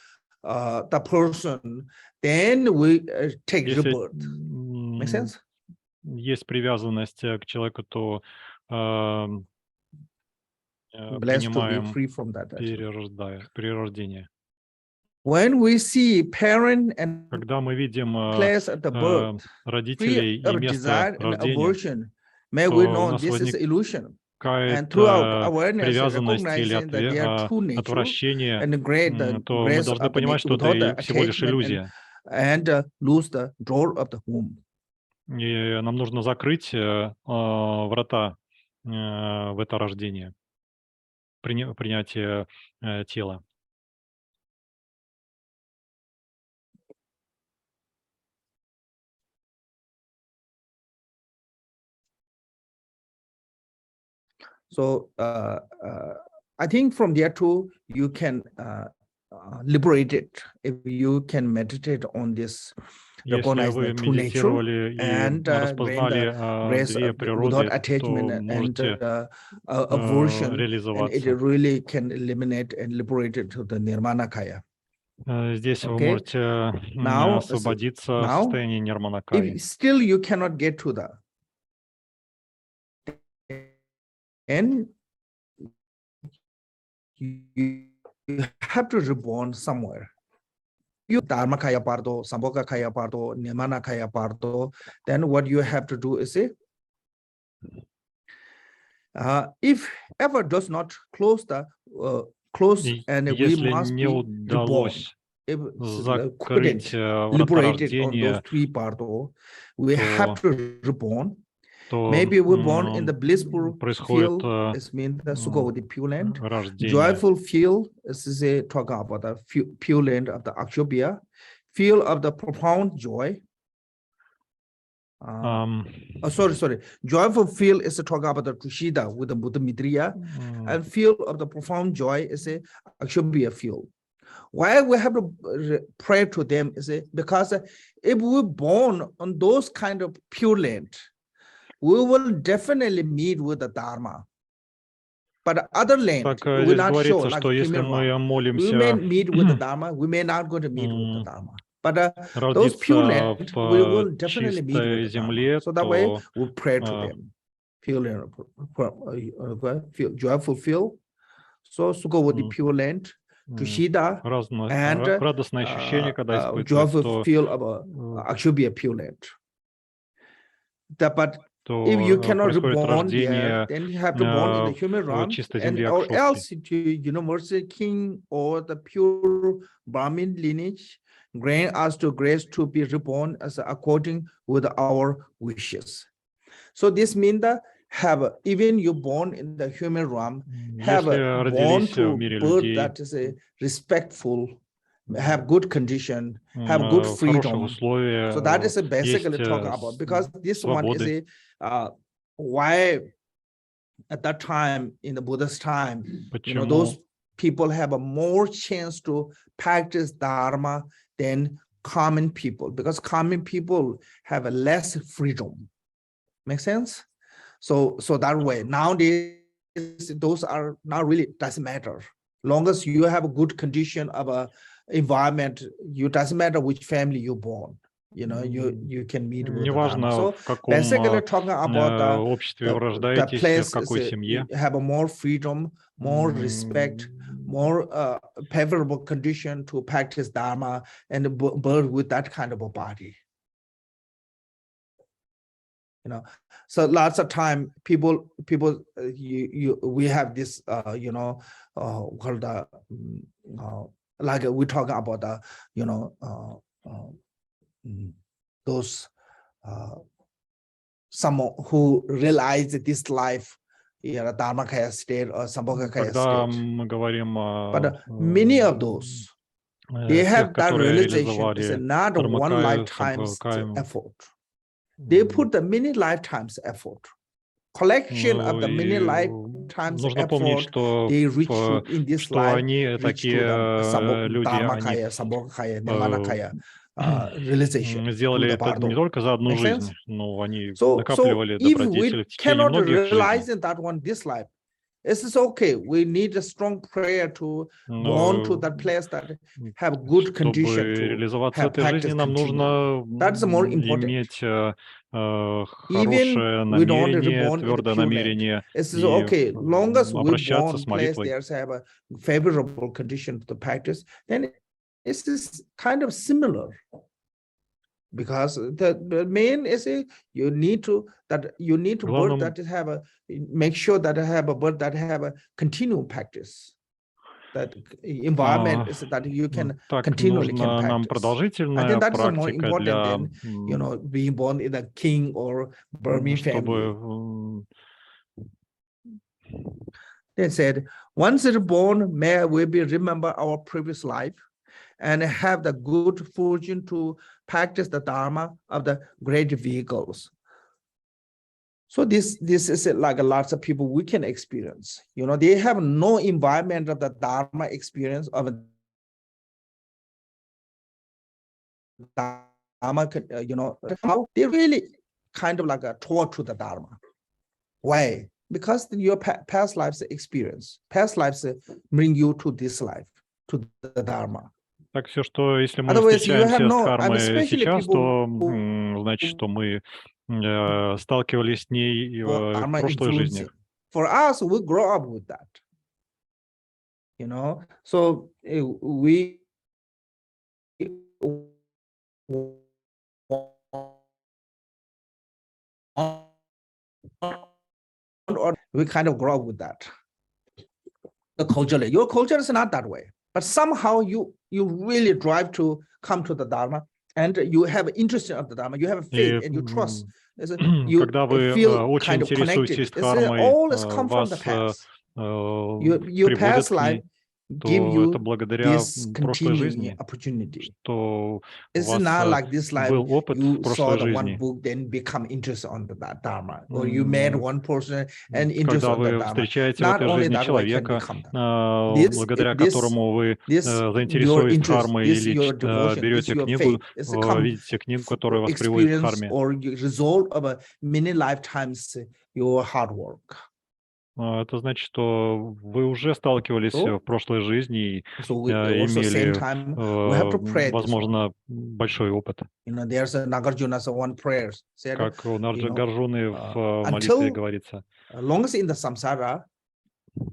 the person, then we take rebirth. Make sense? Есть привязанность к человеку, то принимаем перерождение. When we see parent and когда мы видим place at the birth, родителей и место рождения, may we know this is illusion. And throughout awareness, recognizing that they are true nature, отвращение, and the то мы должны понимать, что это всего лишь иллюзия. And lose the door of the womb. И нам нужно закрыть врата в это рождение, принятие тела. So I think from there too, you can liberate it if you can meditate on this. Recognize the true nature and grace without attachment and aversion, and it really can eliminate and liberate it to the nirvana kaya. Здесь вы можете освободиться в состоянии нирмана-кая. If still you cannot get to that, and you have to reborn somewhere. You dharma kaya pardo, sambhoga kaya pardo, nirmana kaya pardo, then what you have to do is if ever does not close the and we must be reborn. If couldn't liberate it on those three pardo, we have to reborn. Maybe we're born in the blissful field, it means the Sukhavati Pure Land. Joyful field is a talk about the pure land of the Akshobhya, field of the profound joy. Sorry. Joyful field is a talk about the Tushita with the Buddha Mitriya, and field of the profound joy is a Akshobhya field. Why we have to pray to them is because if we're born on those kind of pure land, we will definitely meet with the Dharma. But other land will not show, like we may meet with the Dharma, we may not go to meet with the Dharma. But those pure land, we will definitely meet with the Dharma. So that way, we pray to them. Feel joyful feel. So Sukhavati Pure Land, Tushita, and joyful feel of Akshobhya Pure Land. But if you cannot reborn there, then you have to born in the human realm, or else to universal king or the pure Brahmin lineage, grant us to grace to be reborn as according with our wishes. So this means that even you born in the human realm, have born to birth that is a respectful, have good condition, have good freedom. Условия, So that is basically talking about, because this one is why at that time in the Buddha's time, those people have a more chance to practice Dharma than common people, because common people have a less freedom. Make sense? So that way, nowadays, those are not really, doesn't matter. Long as you have a good condition of a environment, you doesn't matter which family you're born. You can meet with неважно, so в каком basically talking about обществе вы рождаетесь, в какой семье. Have a more freedom, more respect, more favorable condition to practice Dharma and birth with that kind of a body. So lots of time people we have this called like we're talking about those someone who realized this life, Dharmakaya state or Sambhogakaya state. But many of those, they have that realization. It's not a one lifetime's effort. They put the many lifetimes effort. Collection of the many lifetimes effort they reach in this life, reach to the Dharmakaya, Sambhogakaya, Nimanakaya realization. Сделали это не только за одну жизнь, но они накапливали добродетели в течение многих жизней. That one, this life, it's okay. We need a strong prayer to born to that place that have good condition. Чтобы реализоваться в этой жизни, нам нужно иметь хорошее намерение, твердое намерение и обращаться с молитвой. Have a favorable condition to practice, then it's kind of similar. Because the main is you need to birth that have a make sure that have a birth that have a continual practice. That environment is that you can continually can practice. I think that is more important than being born in a king or Burmese family. They said, once it's born, may we be remember our previous life and have the good fortune to practice the Dharma of the great vehicles. So this is like lots of people we can experience. They have no environment of the Dharma experience of Dharma. They really kind of like a tour to the Dharma. Why? Because your past lives experience, past lives bring you to this life, to the Dharma. Так все, что если мы встречаемся с кармой сейчас, то значит, что мы сталкивались с ней в прошлой жизни. For us, we grow up with that. So we kind of grow up with that. Your culture is not that way. But somehow you really drive to come to the Dharma, and you have interest in the Dharma, you have faith and you trust. You feel kind of connected. All has come from the past. Your past life give you this continuing opportunity. It's not like this life you saw the one book, then become interested on the Dharma, or you met one person and interested on the Dharma. Встречаете в этой жизни человека, благодаря которому вы заинтересуетесь кармой, или берете книгу, видите книгу, которая вас приводит к карме. Or result of many lifetimes your hard work. Это значит, что вы уже сталкивались в прошлой жизни и имели, возможно, большой опыт. Как у Нагарджуны в молитве говорится. Long as in the samsara,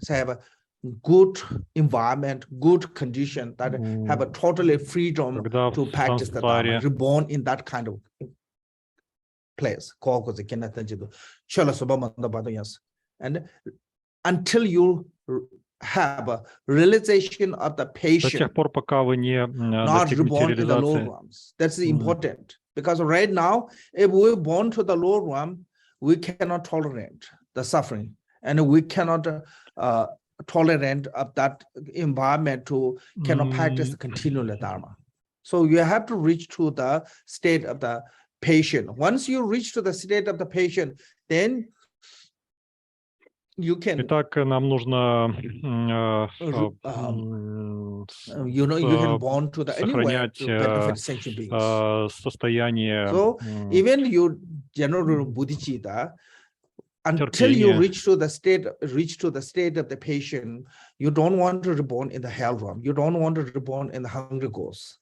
have a good environment, good condition, that have a totally freedom to practice the Dharma, reborn in that kind of place. And until you have a realization of the patient, до тех пор, пока вы не достигнете реализации. That's important, because right now, if we're born to the lower realm, we cannot tolerate the suffering, and we cannot tolerant of that environment to cannot practice continually Dharma. So you have to reach to the state of the patient. Once you reach to the state of the patient, then you can. Итак, нам нужно you can born to the anywhere to benefit sentient beings. состояние. So even you general bodhicitta, until you reach to the state of the patient, you don't want to reborn in the hell realm. You don't want to reborn in the hungry ghosts,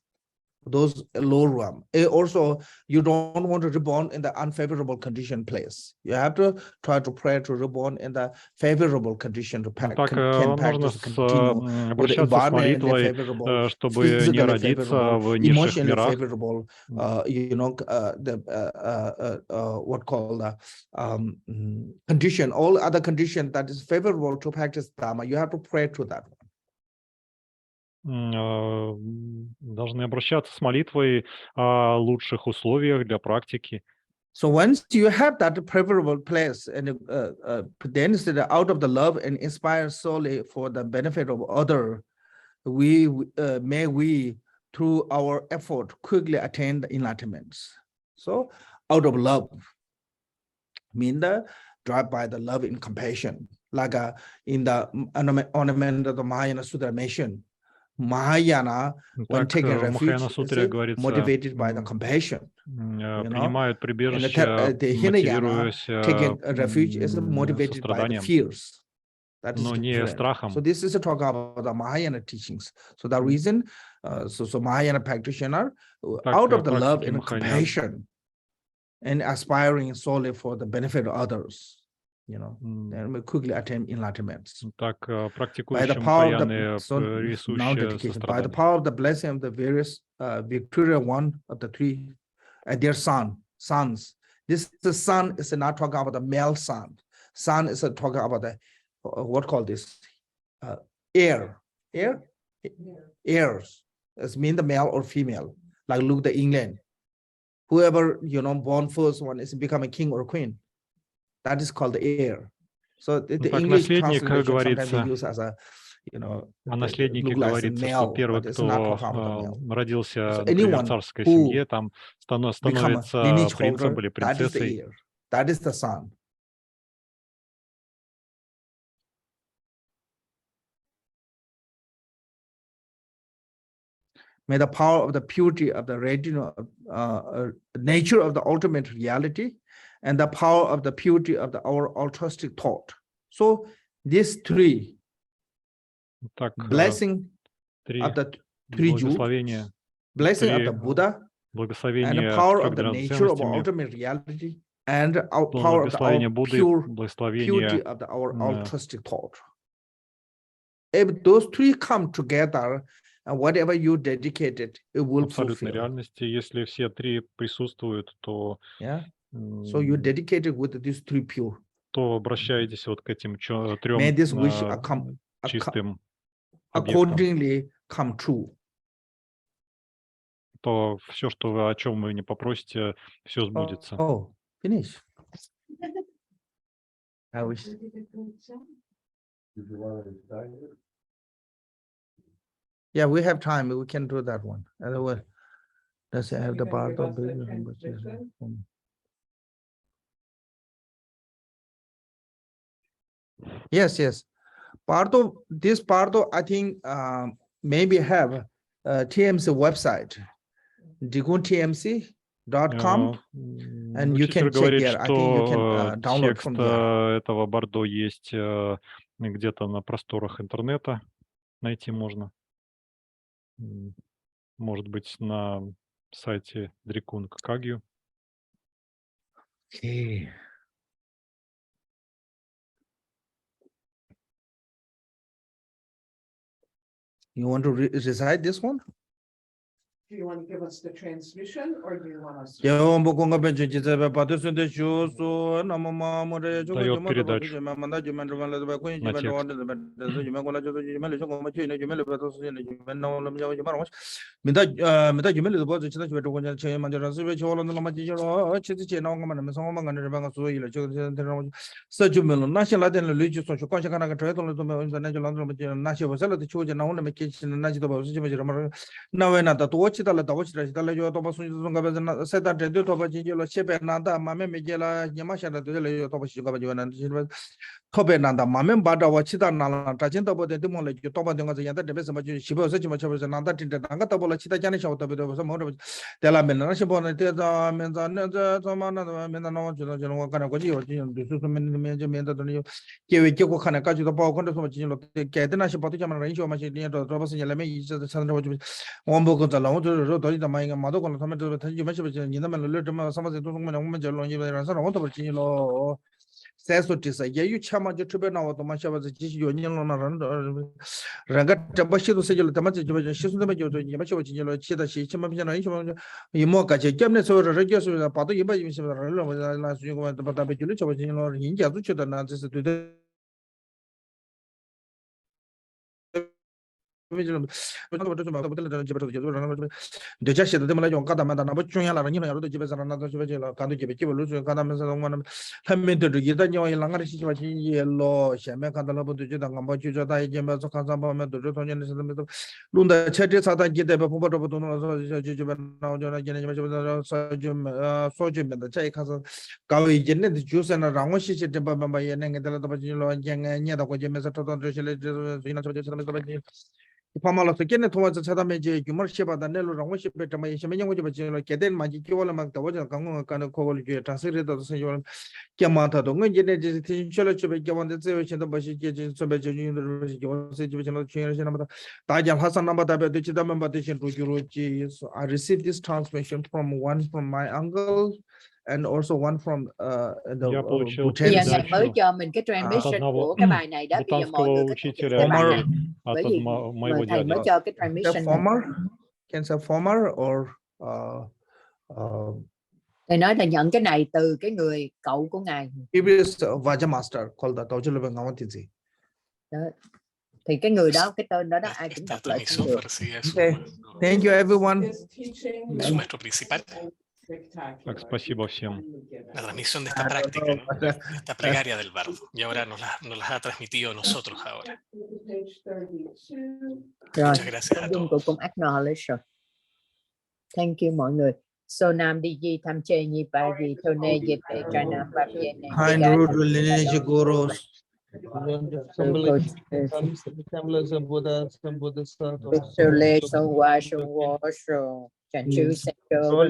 those low realm. Also, you don't want to reborn in the unfavorable condition place. You have to try to pray to reborn in the favorable condition to practice, can practice continue with the environment favorable, чтобы не родиться в низших мирах. Favorable, what called condition, all other condition that is favorable to practice Dharma. You have to pray to that one. Должны обращаться с молитвой о лучших условиях для практики. So once you have that favorable place, and then instead out of the love and inspire solely for the benefit of other, may we through our effort quickly attain the enlightenment. So out of love, mean the drive by the love and compassion, like in the ornament of the Mahayana Sutra mentioned. Mahayana, when taking refuge, motivated by the compassion. Принимают прибежище, мотивируясь taking refuge is motivated by the fears. That is different. So this is a talk about the Mahayana teachings. So the reason, so Mahayana practitioner, out of the love and compassion, and aspiring solely for the benefit of others. And we quickly attain enlightenment. By the power of the blessing of the various Victoria, one of the three, their sons. This the son is not talking about the male son. Son is talking about the what called this heirs. It's mean the male or female. Like look the England. Whoever born first one is becoming king or queen. That is called the heir. So the English translation sometimes they use as a, о наследнике говорится, что первый, кто родился, например, в царской семье, там становится принцем или принцессой. That is the son. May the power of the purity of the nature of the ultimate reality and the power of the purity of our altruistic thought. So these three, blessing of the three Jews, blessing of the Buddha, and the power of the nature of our ultimate reality, and our power of the purity of our altruistic thought. If those three come together, and whatever you dedicated, it will fulfill. Реальности, если все три присутствуют, то so you dedicated with these three pure. То обращаетесь вот к этим трем May this wish чистым accordingly come true. То все, что вы, о чем вы не попросите, все сбудется. Oh, finish. I wish. Yeah, we have time. We can do that one. Otherwise, does it have the Bardо? Yes. Bardо, this Bardo, I think maybe have TMC website, DrikungTMC.com, and you can check here. I think you can download from there. Этого Бардо есть где-то на просторах интернета, найти можно. Может быть, на сайте Drikung Kagyu. Okay. You want to recite this one? Do you want to give us the transmission or do you want us to? Дает передачу Tobe nanda mamem bada wachita nala tajinta bode dimole toba denga yanda debe sama shibo se chima chaba nanda tinda nanga tabola chita jani shaw tabe so mo tela menna shibo na te da menza na da mana menna no jino jino kana ko ji yo ji su su men men je men da ni kewe ke ko kana ka ji da ba ko so ji lo ke de na shibo to chama ran sho ma shi ni do ba se le me yi se san ro ji wombo ko ta lo ro do da ma ma do ko na me ta ji ma shi ni na me lo le ma sama se to me na mo je lo ni ba ran sa ro to ji lo Sesotisa, you chama Jutubena or the Masha was a union on a Ranga Tabashi to say the Tamati, she's the major Chita, she Chama, Ymoka, Gemnes or Regius with a Pato, you buy last you went to Patabic or India to Chita Nancy to the the just the Malayon Katamana, but Chuya, the Jibas and another Kadu Jibiki, Kadam, Hamid to get a new language, yellow, Shamaka, the Labo to Jidam, Juda, James, Kazama, the Rotan, Lunda, Chetis, I get the Popo to Sojim, the Chai Castle, Kawi Janet, the Jews and around what she said by Yang and the Labajilo, Yang and Yada, James, Pamala Kenneth towards the Sadamaji, Gumorship, the Nello, and worship better my Shemay, Kaden, Magikola, Magdawaja, kind of call you translated the same Kamata, the Winjin, Church of Gavan, the Situation of Bashi, University, Tajan Hassan number the Chidam to I received this transmission from one from my uncle. And also one from Я получил Bây giờ ngài mới передачу cho mình cái transmission của cái bài này đó. Bây giờ mọi người có thể dịch cái bài này. Bởi vì thầy mới cho cái transmission này. Can say former or Thầy nói là nhận cái này từ cái người cậu của ngài. previous Vaja master called the Totreнгцал Ngawantinzi. Thì cái người đó, cái tên đó ai cũng đọc lại không được. Okay. Thank you everyone. Так, спасибо всем. La transmisión de esta práctica, ¿no? Esta plegaria del Bardo. Y ahora nos las ha transmitido a nosotros ahora. Muchas gracias a todos. Cũng acknowledge rồi. Thank you mọi người. So Nam đi gì tham chơi nhị bài gì thôn này dịp để cho Nam làm gì này. Kind root lineage gurus. Chẳng chữ sẽ cho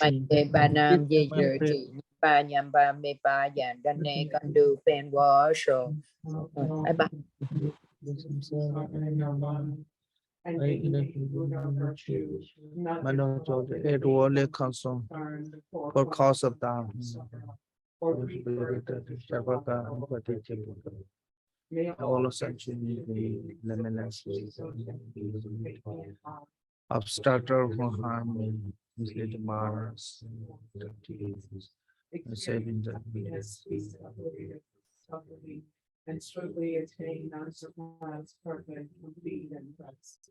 mạnh đề ba nam dây dựa trị ba nhằm ba mê ba dàn gắn nê con đưa phèn quá sổ ai ba it only comes for cause of down. All of such obstructor for harmony, misleading Mars, saving the and swiftly attain non-surpassed, perfect, complete, and blessed.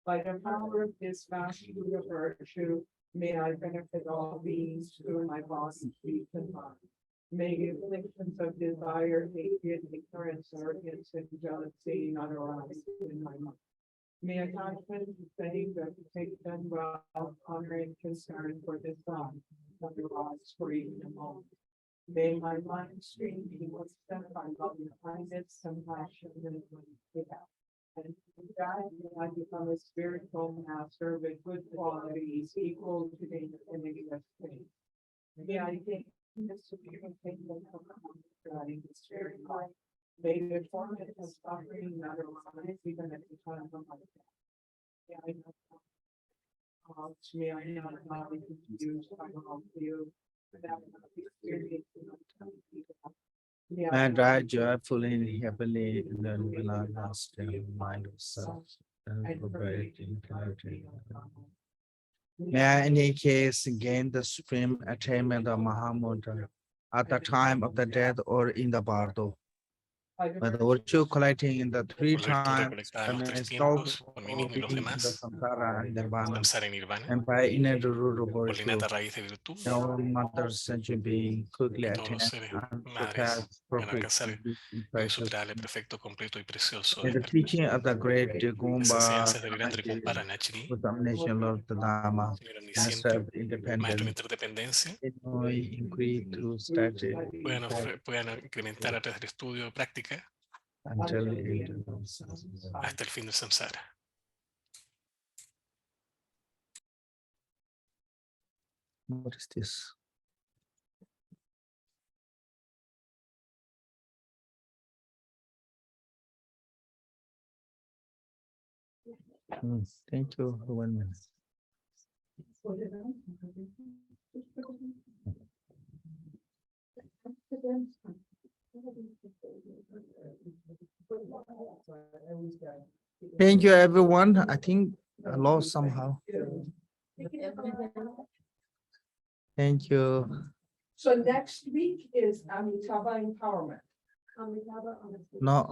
By the power of this vast virtue, may I benefit all beings through my body, speech, and mind. May the afflictions of desire, hatred, ignorance, arrogance, and jealousy not arise in my mind. May attachment to fame, reputation, wealth, honor, and concern for this life not arise for even a moment. May my mind stream be step by loving kindness, compassion, and without. And God, may I become a spiritual master with good qualities equal to the infinity of faith. May I take this superior kingdom of guiding the spirit life. May the torment of suffering not arise even at the time of my death. May I not allow me to use my own view without experiencing and die joyfully, happily, in the last mind of self. May I, in any case, gain the supreme attainment of Mahamudra at the time of the death or in the Bardho. By the virtue collecting in the three times, I may stop being in the samsara and nirvana, and by innate root of virtue, no mother sentient being quickly attain and surpass perfect. The teaching of the great Drikung Kagyu with omniscient Lord the Lama, master independence, increase through study puedan incrementar a través del estudio o práctica until hasta el fin del samsara. What is this? Thank you for 1 minute. Thank you, everyone. I think I lost somehow. Thank you. So next week is Amitabha empowerment. No.